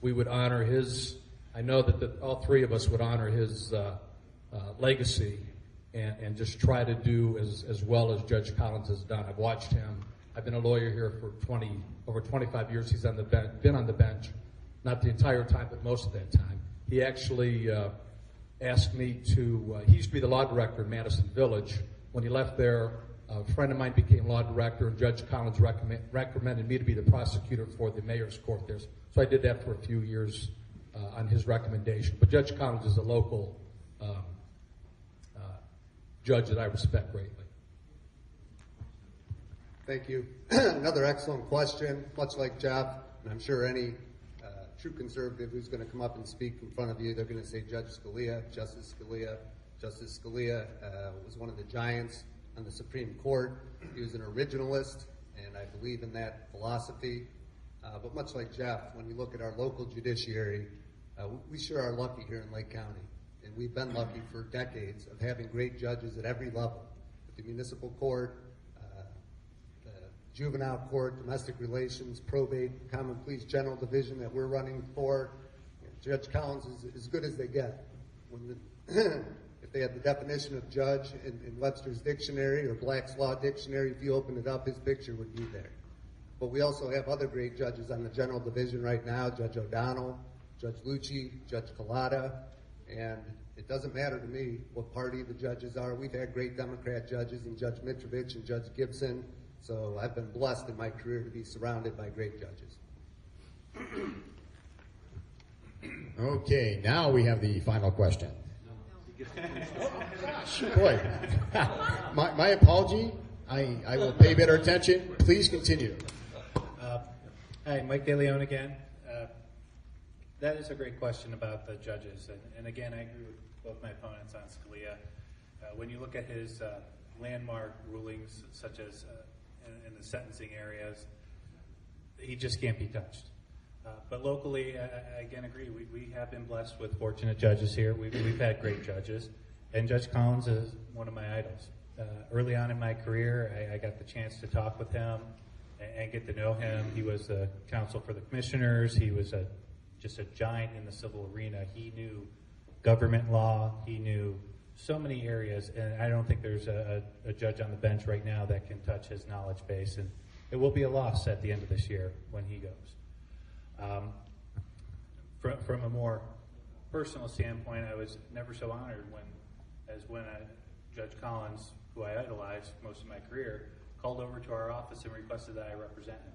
we would honor his. I know that all three of us would honor his legacy and just try to do as well as Judge Collins has done. I've watched him. I've been a lawyer here for over 25 years. He's on the been on the bench, not the entire time, but most of that time. He actually asked me to. He used to be the law director in Madison Village. When he left there, a friend of mine became law director, and Judge Collins recommended me to be the prosecutor for the mayor's court there. So I did that for a few years on his recommendation. But Judge Collins is a local judge that I respect greatly. Thank you. Another excellent question. Much like Jeff, and I'm sure any true conservative who's going to come up and speak in front of you, they're going to say Judge Scalia, Justice Scalia. Justice Scalia was one of the giants on the Supreme Court. He was an originalist, and I believe in that philosophy. But much like Jeff, when you look at our local judiciary, we sure are lucky here in Lake County. And we've been lucky for decades of having great judges at every level. At the municipal court, the juvenile court, domestic relations, probate, common pleas, general division that we're running for. Judge Collins is as good as they get. If they had the definition of judge in Webster's dictionary or Black's Law dictionary, if you open it up, his picture would be there. But we also have other great judges on the general division right now, Judge O'Donnell, Judge Lucci, Judge Collada, and it doesn't matter to me what party the judges are. We've had great Democrat judges, and Judge Mitrovich and Judge Gibson, so I've been blessed in my career to be surrounded by great judges. Okay, now we have the final question. Boy, my apology. I will pay better attention. Please continue. Hi, Mike DeLeon again. That is a great question about the judges. And again, I agree with both my opponents on Scalia. When you look at his landmark rulings, such as in the sentencing areas, he just can't be touched. But locally, I again agree. We have been blessed with fortunate judges here. We've had great judges. And Judge Collins is one of my idols. Early on in my career, I got the chance to talk with him and get to know him. He was the counsel for the commissioners. He was just a giant in the civil arena. He knew government law. He knew so many areas. And I don't think there's a judge on the bench right now that can touch his knowledge base. And it will be a loss at the end of this year when he goes. From a more personal standpoint, I was never so honored when Judge Collins, who I idolized most of my career, called over to our office and requested that I represent him.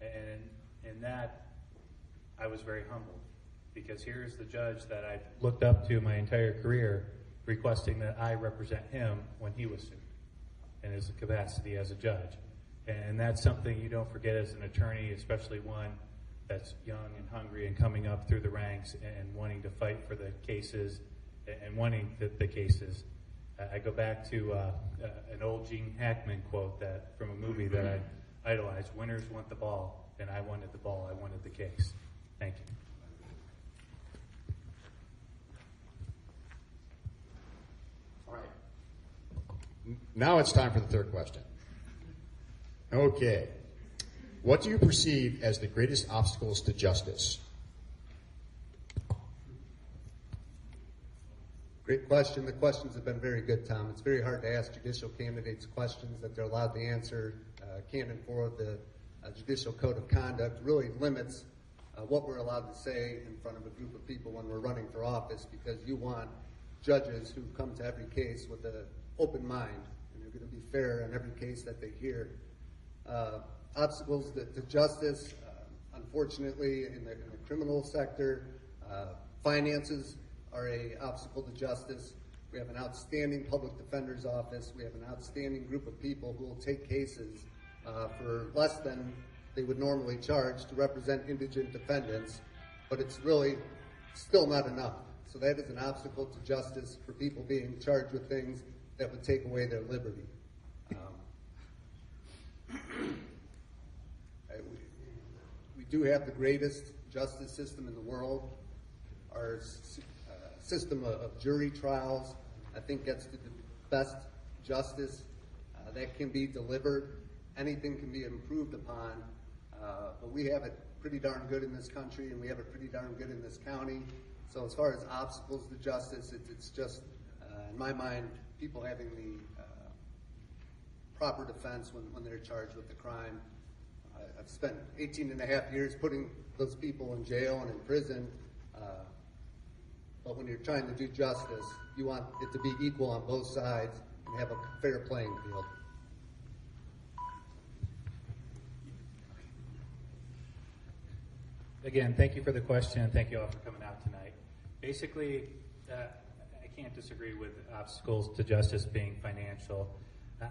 And in that, I was very humbled, because here's the judge that I looked up to my entire career requesting that I represent him when he was sued in his capacity as a judge. And that's something you don't forget as an attorney, especially one that's young and hungry and coming up through the ranks and wanting to fight for the cases and wanting the cases. I go back to an old Gene Hackman quote from a movie that I idolized: "Winners want the ball, and I wanted the ball, I wanted the case." Thank you. All right. Now it's time for the third question. Okay. What do you perceive as the greatest obstacles to justice? Great question. The questions have been very good, Tom. It's very hard to ask judicial candidates questions that they're allowed to answer. Canon 4 of the Judicial Code of Conduct really limits what we're allowed to say in front of a group of people when we're running for office, because you want judges who come to every case with an open mind, and they're going to be fair in every case that they hear. Obstacles to justice, unfortunately, in the criminal sector, finances are an obstacle to justice. We have an outstanding public defender's office. We have an outstanding group of people who will take cases for less than they would normally charge to represent indigent defendants, but it's really still not enough. So that is an obstacle to justice for people being charged with things that would take away their liberty. We do have the greatest justice system in the world. Our system of jury trials, I think, gets to best justice that can be delivered. Anything can be improved upon, but we have it pretty darn good in this country, and we have it pretty darn good in this county. So as far as obstacles to justice, it's just, in my mind, people having the proper defense when they're charged with the crime. I've spent 18 and a half years putting those people in jail and in prison, but when you're trying to do justice, you want it to be equal on both sides and have a fair playing field. Again, thank you for the question, and thank you all for coming out tonight. Basically, I can't disagree with obstacles to justice being financial.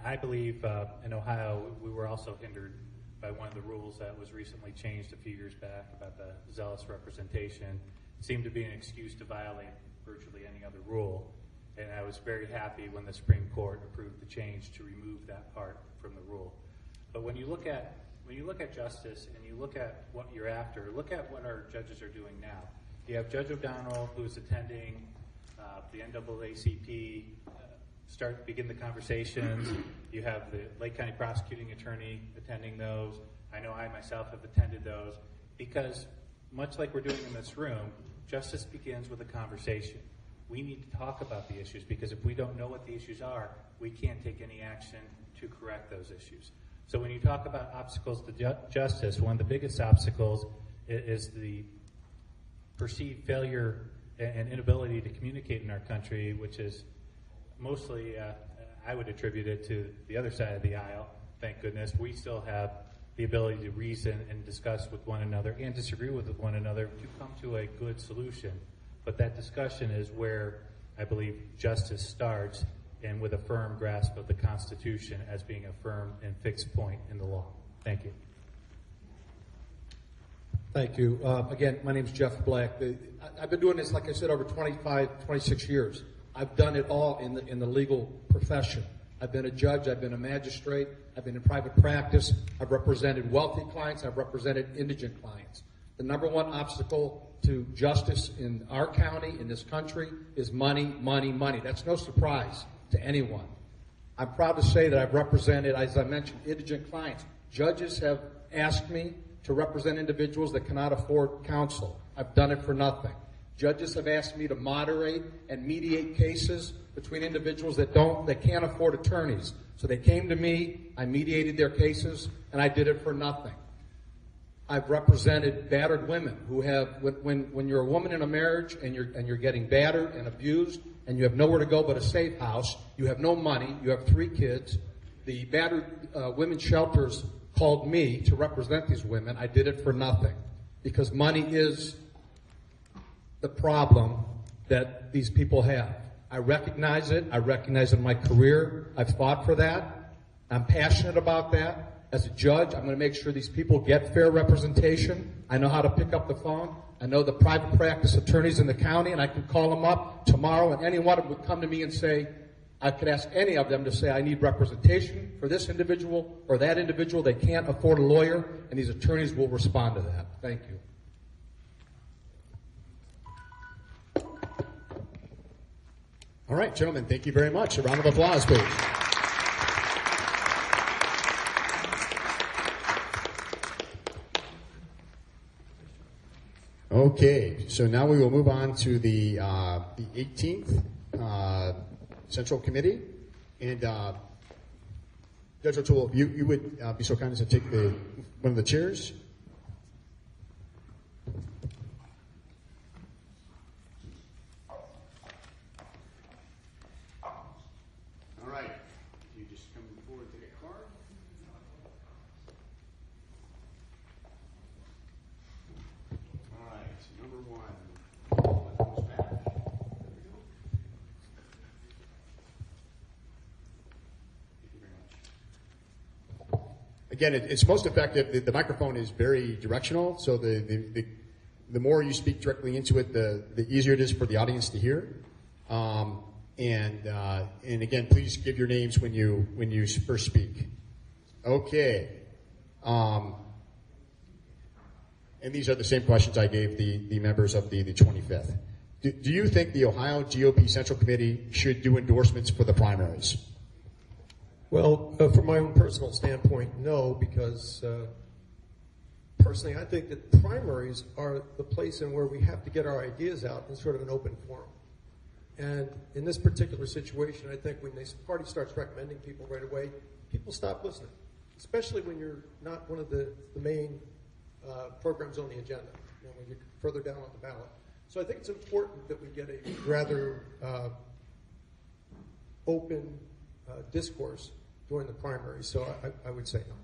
I believe in Ohio, we were also hindered by one of the rules that was recently changed a few years back about the zealous representation. It seemed to be an excuse to violate virtually any other rule, and I was very happy when the Supreme Court approved the change to remove that part from the rule. But when you look at justice and you look at what you're after, look at what our judges are doing now. You have Judge O'Donnell, who's attending the NAACP, begin the conversations. You have the Lake County Prosecuting Attorney attending those. I know I myself have attended those because, much like we're doing in this room, justice begins with a conversation. We need to talk about the issues because if we don't know what the issues are, we can't take any action to correct those issues. So when you talk about obstacles to justice, one of the biggest obstacles is the perceived failure and inability to communicate in our country, which is mostly, I would attribute it to the other side of the aisle. Thank goodness. We still have the ability to reason and discuss with one another and disagree with one another to come to a good solution. But that discussion is where I believe justice starts, and with a firm grasp of the Constitution as being a firm and fixed point in the law. Thank you. Thank you. Again, my name's Jeff Black. I've been doing this, like I said, over 26 years. I've done it all in the legal profession. I've been a judge, I've been a magistrate, I've been in private practice, I've represented wealthy clients, I've represented indigent clients. The number one obstacle to justice in our county, in this country, is money, money, money. That's no surprise to anyone. I'm proud to say that I've represented, as I mentioned, indigent clients. Judges have asked me to represent individuals that cannot afford counsel. I've done it for nothing. Judges have asked me to moderate and mediate cases between individuals that can't afford attorneys. So they came to me, I mediated their cases, and I did it for nothing. I've represented battered women who have, when you're a woman in a marriage and you're getting battered and abused and you have nowhere to go but a safe house, you have no money, you have 3 kids, the battered women's shelters called me to represent these women. I did it for nothing because money is the problem that these people have. I recognize it. I recognize it in my career. I've fought for that. I'm passionate about that. As a judge, I'm going to make sure these people get fair representation. I know how to pick up the phone. I know the private practice attorneys in the county, and I can call them up tomorrow, and any one of them would come to me and say, I could ask any of them to say, I need representation for this individual or that individual. They can't afford a lawyer, and these attorneys will respond to that. Thank you. All right, gentlemen, thank you very much. A round of applause, please. Okay, so now we will move on to the 18th Central Committee. And Judge O'Toole, you would be so kind as to take one of the chairs. All right, you just come forward to get a card. All right, number 1. That goes back. There we go. Thank you very much. Again, it's most effective. The microphone is very directional, so the more you speak directly into it, the easier it is for the audience to hear. And again, please give your names when you first speak. Okay. And these are the same questions I gave the members of the 25th. Do you think the Ohio GOP Central Committee should do endorsements for the primaries? Well, from my own personal standpoint, no, because personally, I think that primaries are the place in where we have to get our ideas out in sort of an open forum. And in this particular situation, I think when the party starts recommending people right away, people stop listening, especially when you're not one of the main programs on the agenda, when you're further down on the ballot. So I think it's important that we get a rather open discourse during the primary. So I would say no.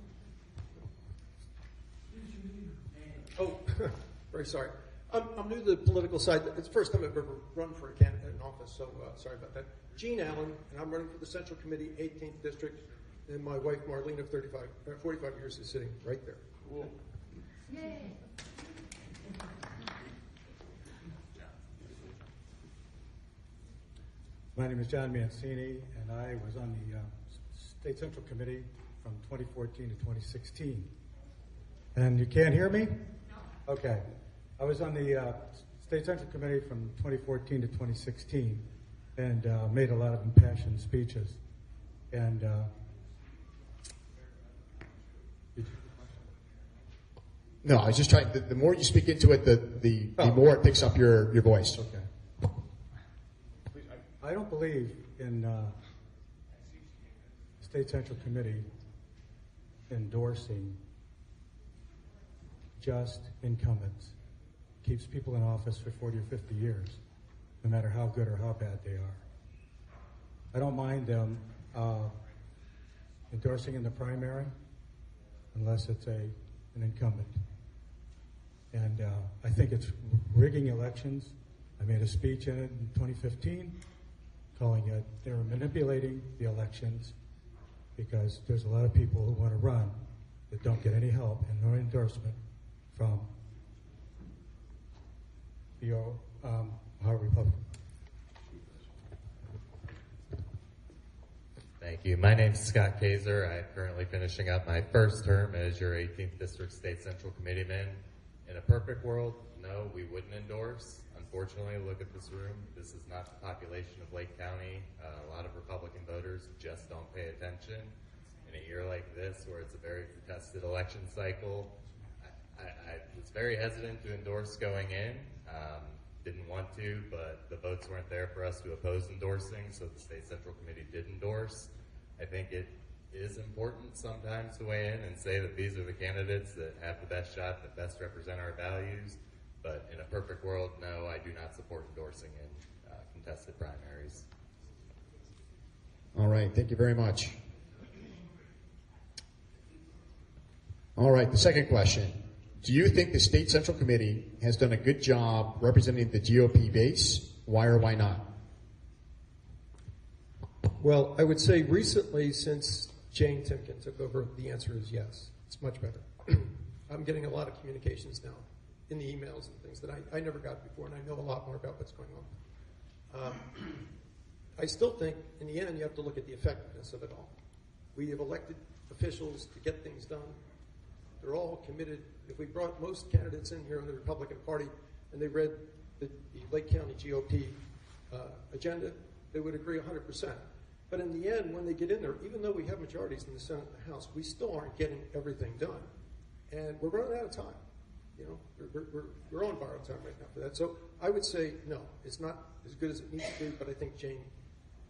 Oh, very sorry. I'm new to the political side. It's the first time I've ever run for a candidate in office, so sorry about that. Gene Allen, and I'm running for the Central Committee, 18th District, and my wife Marlene of 45 years is sitting right there. Cool. Yay. My name is John Mancini, and I was on the State Central Committee from 2014 to 2016. And you can't hear me? No. Okay. I was on the State Central Committee from 2014 to 2016 and made a lot of impassioned speeches. And no, I was just trying. The more you speak into it, the more it picks up your voice. Okay. I don't believe in State Central Committee endorsing just incumbents. Keeps people in office for 40 or 50 years, no matter how good or how bad they are. I don't mind them endorsing in the primary unless it's an incumbent. And I think it's rigging elections. I made a speech in it in 2015 calling it, they were manipulating the elections because there's a lot of people who want to run that don't get any help and no endorsement from the Ohio Republican. Thank you. My name's Scott Kaiser. I'm currently finishing up my first term as your 18th District State Central Committeeman. In a perfect world, no, we wouldn't endorse. Unfortunately, look at this room. This is not the population of Lake County. A lot of Republican voters just don't pay attention. In a year like this, where it's a very contested election cycle, I was very hesitant to endorse going in. Didn't want to, but the votes weren't there for us to oppose endorsing, so the State Central Committee did endorse. I think it is important sometimes to weigh in and say that these are the candidates that have the best shot, that best represent our values. But in a perfect world, no, I do not support endorsing in contested primaries. All right, thank you very much. All right, the second question. Do you think the State Central Committee has done a good job representing the GOP base? Why or why not? Well, I would say recently, since Jane Timken took over, the answer is yes. It's much better. I'm getting a lot of communications now in the emails and things that I never got before, and I know a lot more about what's going on. I still think, in the end, you have to look at the effectiveness of it all. We have elected officials to get things done. They're all committed. If we brought most candidates in here in the Republican Party and they read the Lake County GOP agenda, they would agree 100%. But in the end, when they get in there, even though we have majorities in the Senate and the House, we still aren't getting everything done. And we're running out of time. You know, we're on borrowed time right now for that. So I would say no, it's not as good as it needs to be, but I think Jane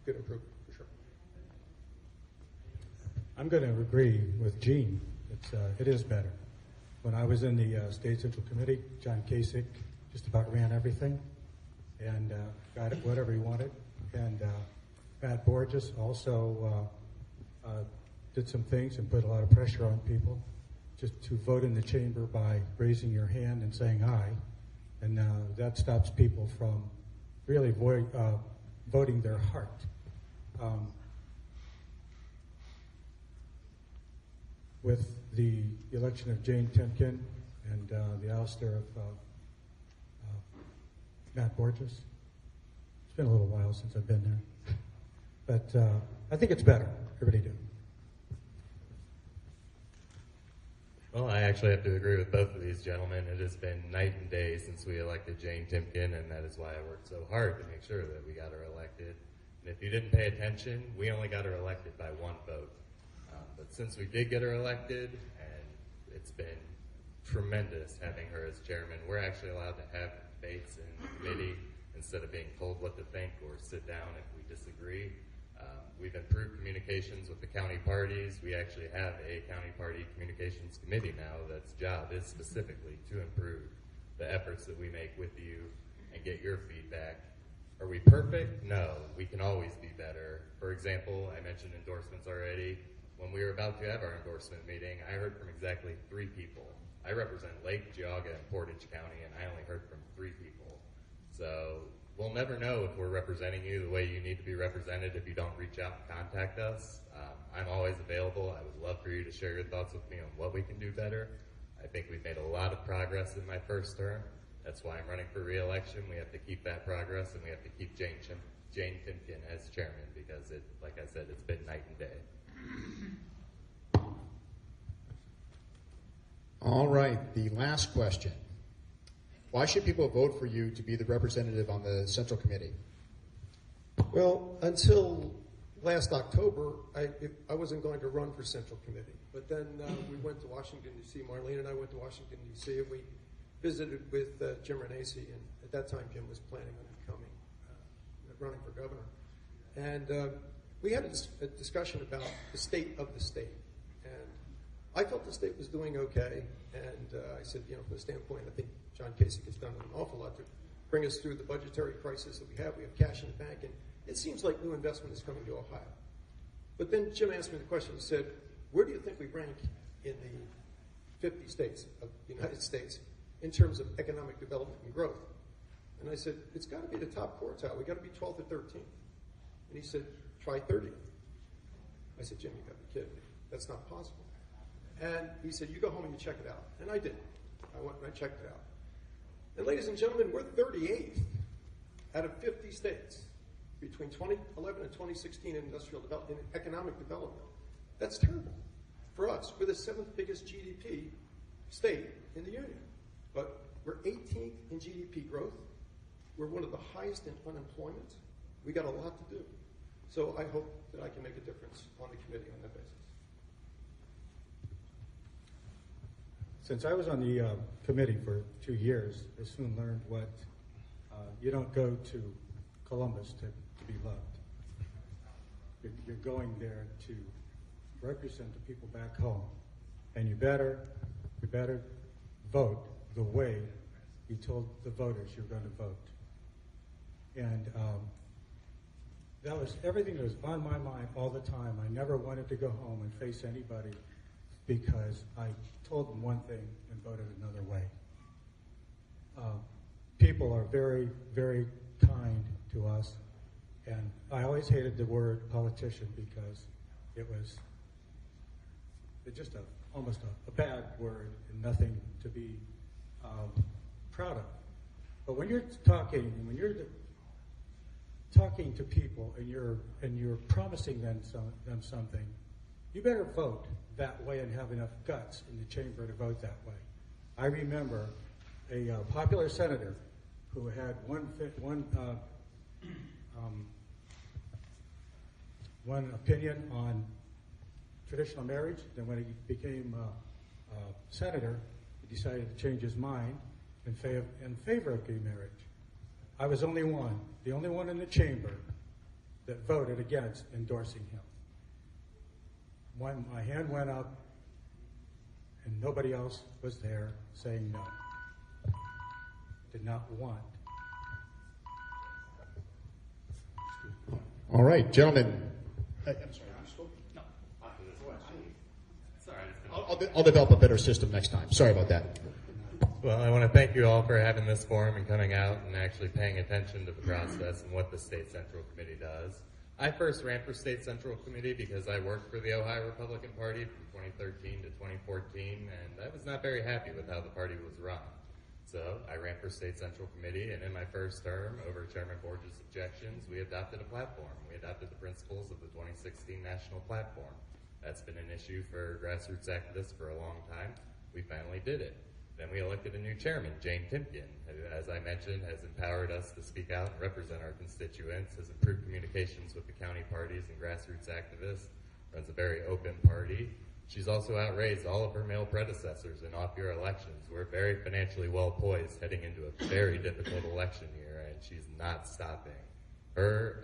could improve for sure. I'm going to agree with Gene. It is better. When I was in the State Central Committee, John Kasich just about ran everything and got whatever he wanted. And Matt Borges also did some things and put a lot of pressure on people just to vote in the chamber by raising your hand and saying aye. And that stops people from really voting their heart. With the election of Jane Timken and the ouster of Matt Borges, it's been a little while since I've been there. But I think it's better. Everybody do. Well, I actually have to agree with both of these gentlemen. It has been night and day since we elected Jane Timken, and that is why I worked so hard to make sure that we got her elected. And if you didn't pay attention, we only got her elected by one vote. But since we did get her elected, and it's been tremendous having her as chairman, we're actually allowed to have debates in the committee instead of being told what to think or sit down if we disagree. We've improved communications with the county parties. We actually have a county party communications committee now that's job is specifically to improve the efforts that we make with you and get your feedback. Are we perfect? No, we can always be better. For example, I mentioned endorsements already. When we were about to have our endorsement meeting, I heard from exactly 3 people. I represent Lake, Geauga, and Portage County, and I only heard from 3 people. So we'll never know if we're representing you the way you need to be represented if you don't reach out and contact us. I'm always available. I would love for you to share your thoughts with me on what we can do better. I think we've made a lot of progress in my first term. That's why I'm running for re-election. We have to keep that progress, and we have to keep Jane Timken as chairman because, like I said, it's been night and day. All right, the last question. Why should people vote for you to be the representative on the Central Committee? Well, until last October, I wasn't going to run for Central Committee. But then we went to Washington, D.C. Marlene and I went to Washington, D.C., and we visited with Jim Renacci, and at that time Jim was planning on becoming, running for governor. And we had a discussion about the state of the state. And I felt the state was doing okay, and I said, from the standpoint, I think John Kasich has done an awful lot to bring us through the budgetary crisis that we have. We have cash in the bank, and it seems like new investment is coming to Ohio. But then Jim asked me the question. He said, where do you think we rank in the 50 states of the United States in terms of economic development and growth? And I said, it's got to be the top quartile. We got to be 12th or 13th. And he said, try 30th. I said, Jim, you got to be kidding me. That's not possible. And he said, you go home and you check it out. And I did. I went and I checked it out. And ladies and gentlemen, we're 38th out of 50 states between 2011 and 2016 in industrial development, in economic development. That's terrible for us. We're the 7th biggest GDP state in the union. But we're 18th in GDP growth. We're one of the highest in unemployment. We got a lot to do. So I hope that I can make a difference on the committee on that basis. Since I was on the committee for 2 years, I soon learned what you don't go to Columbus to be loved. You're going there to represent the people back home, and you better vote the way you told the voters you're going to vote. And that was everything that was on my mind all the time. I never wanted to go home and face anybody because I told them one thing and voted another way. People are very, very kind to us, and I always hated the word politician because it was just almost a bad word and nothing to be proud of. But when you're talking to people and you're promising them something, you better vote that way and have enough guts in the chamber to vote that way. I remember a popular senator who had one opinion on traditional marriage. Then when he became senator, he decided to change his mind in favor of gay marriage. I was the only one in the chamber that voted against endorsing him. When my hand went up and nobody else was there saying no. Did not want. All right, gentlemen. I'm sorry, No. I'll develop a better system next time. Sorry about that. Well, I want to thank you all for having this forum and coming out and actually paying attention to the process and what the State Central Committee does. I first ran for State Central Committee because I worked for the Ohio Republican Party from 2013 to 2014, and I was not very happy with how the party was run. So I ran for State Central Committee, and in my first term, over Chairman Borges' objections, we adopted a platform. We adopted the principles of the 2016 National Platform. That's been an issue for grassroots activists for a long time. We finally did it. Then we elected a new chairman, Jane Timpkin, who, as I mentioned, has empowered us to speak out and represent our constituents, has improved communications with the county parties and grassroots activists, runs a very open party. She's also outraised all of her male predecessors in off-year elections. We're very financially well poised heading into a very difficult election year, and she's not stopping.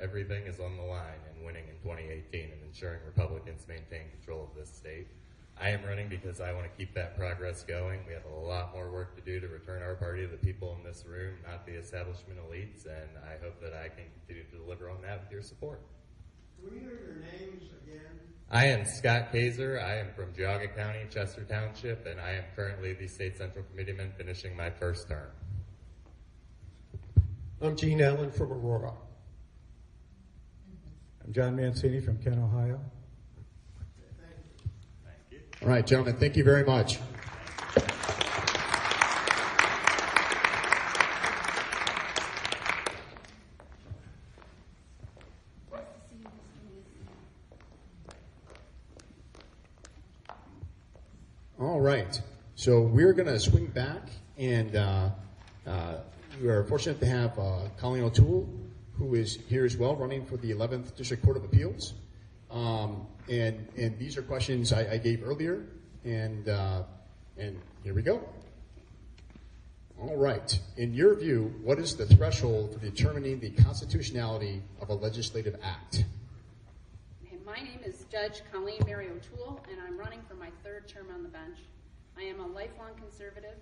Everything is on the line in winning in 2018 and ensuring Republicans maintain control of this state. I am running because I want to keep that progress going. We have a lot more work to do to return our party to the people in this room, not the establishment elites, and I hope that I can continue to deliver on that with your support. Can we hear your names again? I am Scott Kaiser. I am from Geauga County, Chester Township, and I am currently the State Central Committeeman finishing my first term. I'm Gene Allen from Aurora. I'm John Mancini from Kent, Ohio. All right, gentlemen, thank you very much. All right, so we're going to swing back, and we are fortunate to have Colleen O'Toole, who is here as well, running for the 11th District Court of Appeals. And these are questions I gave earlier, and here we go. All right. In your view, what is the threshold for determining the constitutionality of a legislative act? Okay, my name is Judge Colleen Mary O'Toole, and I'm running for my third term on the bench. I am a lifelong conservative,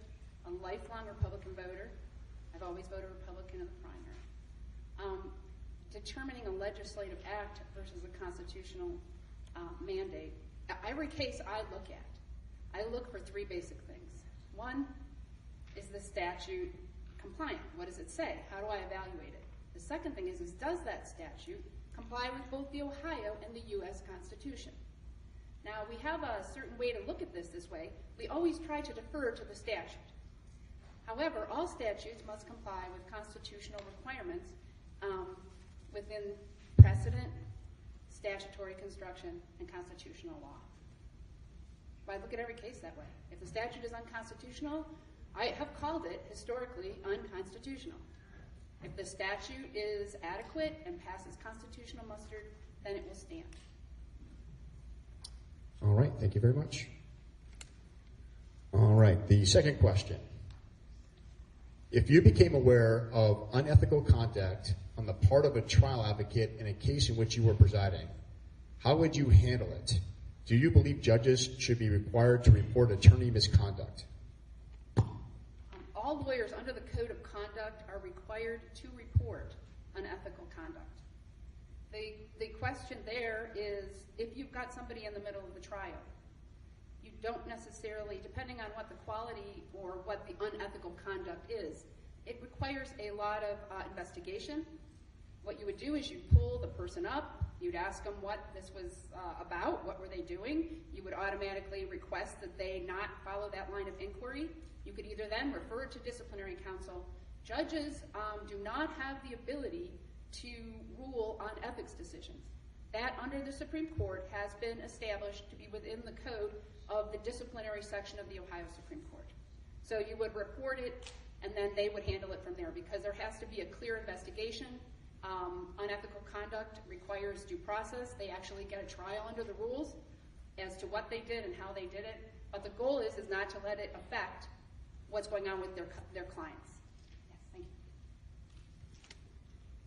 a lifelong Republican voter. I've always voted Republican in the primary. Determining a legislative act versus a constitutional mandate, every case I look for three basic things. One, is the statute compliant? What does it say? How do I evaluate it? The second thing is does that statute comply with both the Ohio and the U.S. Constitution? Now, we have a certain way to look at this way. We always try to defer to the statute. However, all statutes must comply with constitutional requirements within precedent, statutory construction, and constitutional law. I look at every case that way. If the statute is unconstitutional, I have called it historically unconstitutional. If the statute is adequate and passes constitutional muster, then it will stand. All right, thank you very much. All right, the second question. If you became aware of unethical conduct on the part of a trial advocate in a case in which you were presiding, how would you handle it? Do you believe judges should be required to report attorney misconduct? All lawyers under the Code of Conduct are required to report unethical conduct. The question there is, if you've got somebody in the middle of the trial, you don't necessarily, depending on what the quality or what the unethical conduct is, it requires a lot of investigation. What you would do is you'd pull the person up, you'd ask them what this was about, what were they doing. You would automatically request that they not follow that line of inquiry. You could either then refer to disciplinary counsel. Judges do not have the ability to rule on ethics decisions. That, under the Supreme Court, has been established to be within the code of the disciplinary section of the Ohio Supreme Court. So you would report it, and then they would handle it from there, because there has to be a clear investigation. Unethical conduct requires due process. They actually get a trial under the rules as to what they did and how they did it. But the goal is not to let it affect what's going on with their clients. Yes, thank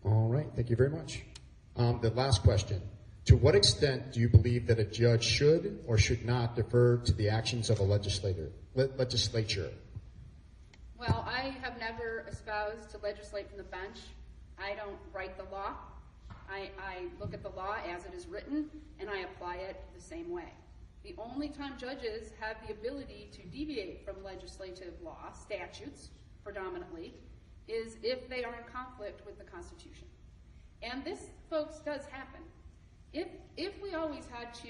you. All right, thank you very much. The last question. To what extent do you believe that a judge should or should not defer to the actions of a legislature? Well, I have never espoused to legislate from the bench. I don't write the law. I look at the law as it is written, and I apply it the same way. The only time judges have the ability to deviate from legislative law, statutes predominantly, is if they are in conflict with the Constitution. And this, folks, does happen. If we always had to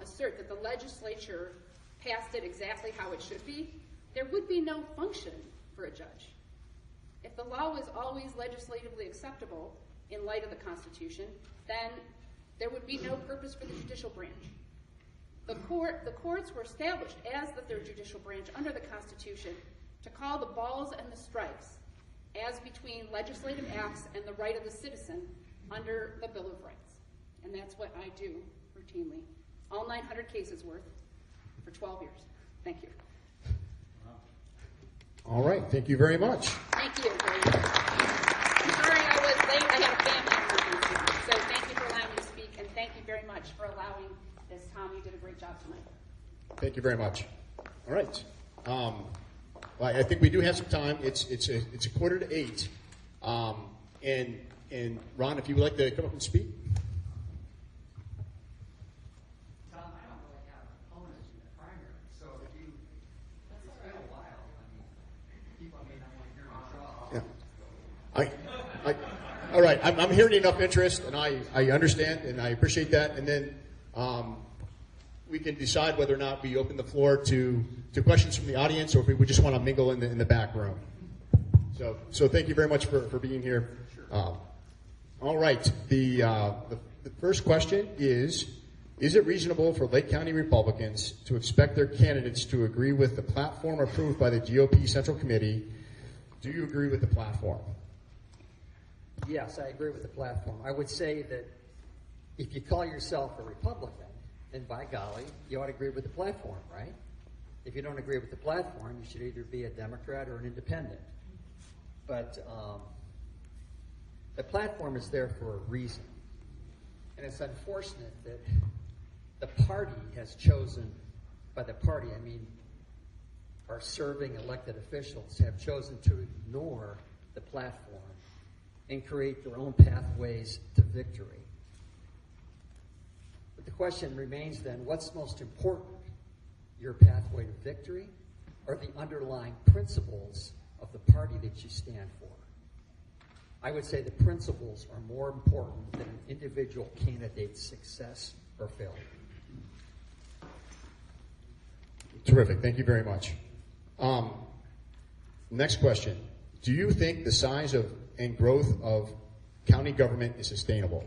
assert that the legislature passed it exactly how it should be, there would be no function for a judge. If the law was always legislatively acceptable in light of the Constitution, then there would be no purpose for the judicial branch. The courts were established as the third judicial branch under the Constitution to call the balls and the strikes as between legislative acts and the right of the citizen under the Bill of Rights. And that's what I do routinely. All 900 cases worth for 12 years. Thank you. All right. Thank you very much. Thank you. I'm sorry I was late. I had a family emergency. So thank you for allowing me to speak, and thank you very much for allowing this. Tom, you did a great job tonight. Thank you very much. All right. Well, I think we do have some time. It's 7:45. And Ron, if you would like to come up and speak. Tom, I don't really have opponents in the primary, so if you, it's been a while. I mean, people may not want to hear me draw. Yeah. All right. I'm hearing enough interest, and I understand, and I appreciate that. And then we can decide whether or not we open the floor to questions from the audience, or if we just want to mingle in the back room. So thank you very much for being here. All right. The first question is it reasonable for Lake County Republicans to expect their candidates to agree with the platform approved by the GOP Central Committee? Do you agree with the platform? Yes, I agree with the platform. I would say that if you call yourself a Republican, then by golly, you ought to agree with the platform, right? If you don't agree with the platform, you should either be a Democrat or an independent. But the platform is there for a reason. And it's unfortunate that the party has chosen, by the party I mean our serving elected officials, have chosen to ignore the platform and create their own pathways to victory. But the question remains then, what's most important? Your pathway to victory or the underlying principles of the party that you stand for? I would say the principles are more important than an individual candidate's success or failure. Terrific. Thank you very much. Next question. Do you think the size and growth of county government is sustainable?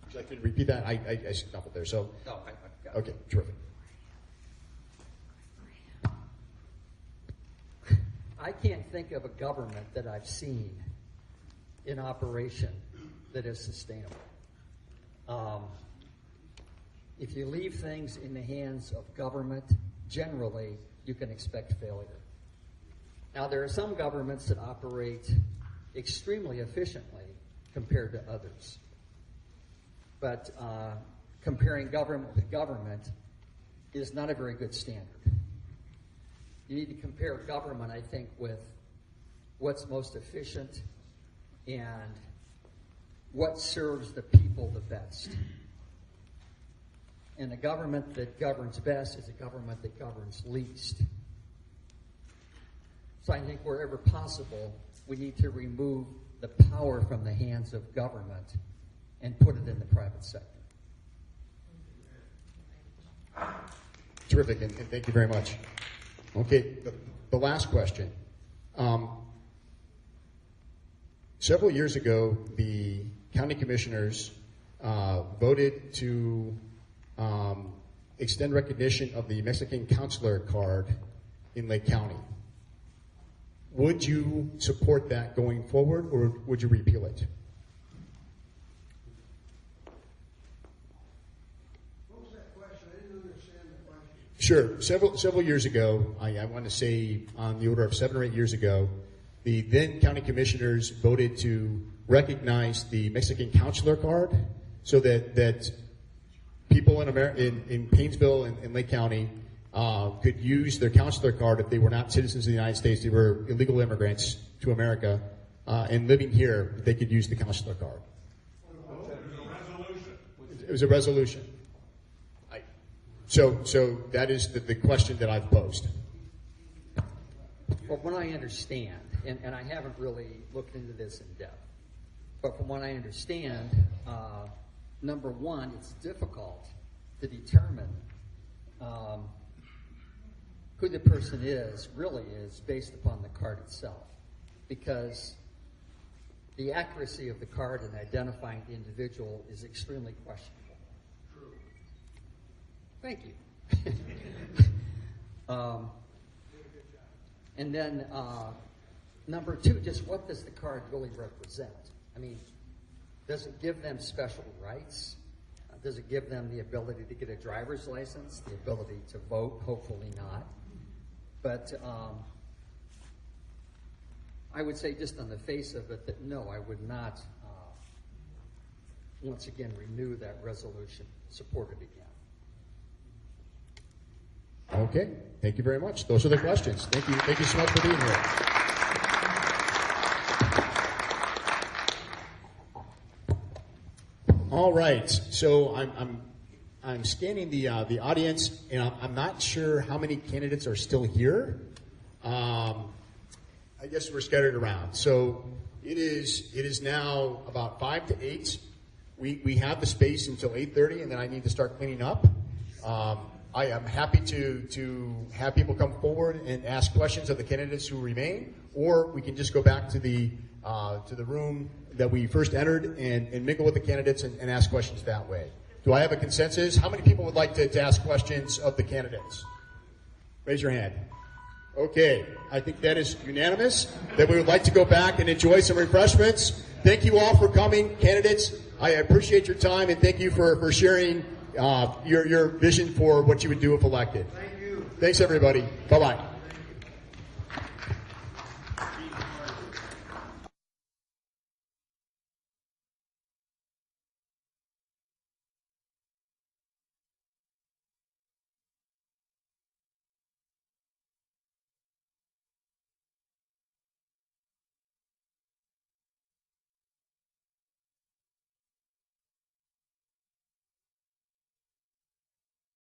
Would you like to repeat that? I stumbled there. So. No, I got it. Okay, terrific. I can't think of a government that I've seen in operation that is sustainable. If you leave things in the hands of government, generally you can expect failure. Now, there are some governments that operate extremely efficiently compared to others. But comparing government with government is not a very good standard. You need to compare government, I think, with what's most efficient and what serves the people the best. And a government that governs best is a government that governs least. So I think wherever possible, we need to remove the power from the hands of government and put it in the private sector. Terrific, and thank you very much. Okay, the last question. Several years ago, the county commissioners voted to extend recognition of the Mexican consular card in Lake County. Would you support that going forward, or would you repeal it? What was that question? I didn't understand the question. Sure. Several years ago, I want to say on the order of 7 or 8 years ago, the then county commissioners voted to recognize the Mexican consular card so that people in Painesville and Lake County could use their consular card if they were not citizens of the United States. They were illegal immigrants to America, and living here, they could use the consular card. It was a resolution. So that is the question that I've posed. Well, when I understand, and I haven't really looked into this in depth, but from what I understand, number one, it's difficult to determine who the person really is based upon the card itself, because the accuracy of the card in identifying the individual is extremely questionable. Thank you. And then number two, just what does the card really represent? I mean, does it give them special rights? Does it give them the ability to get a driver's license, the ability to vote? Hopefully not. But I would say just on the face of it that no, I would not once again renew that resolution, support it again. Okay, thank you very much. Those are the questions. Thank you so much for being here. All right, so I'm scanning the audience, and I'm not sure how many candidates are still here. I guess we're scattered around. So it is now about 5 to 8. We have the space until 8:30, and then I need to start cleaning up. I am happy to have people come forward and ask questions of the candidates who remain, or we can just go back to the room that we first entered and mingle with the candidates and ask questions that way. Do I have a consensus? How many people would like to ask questions of the candidates? Raise your hand. Okay, I think that is unanimous, that we would like to go back and enjoy some refreshments. Thank you all for coming, candidates. I appreciate your time, and thank you for sharing your vision for what you would do if elected. Thank you. Thanks, everybody. Bye-bye.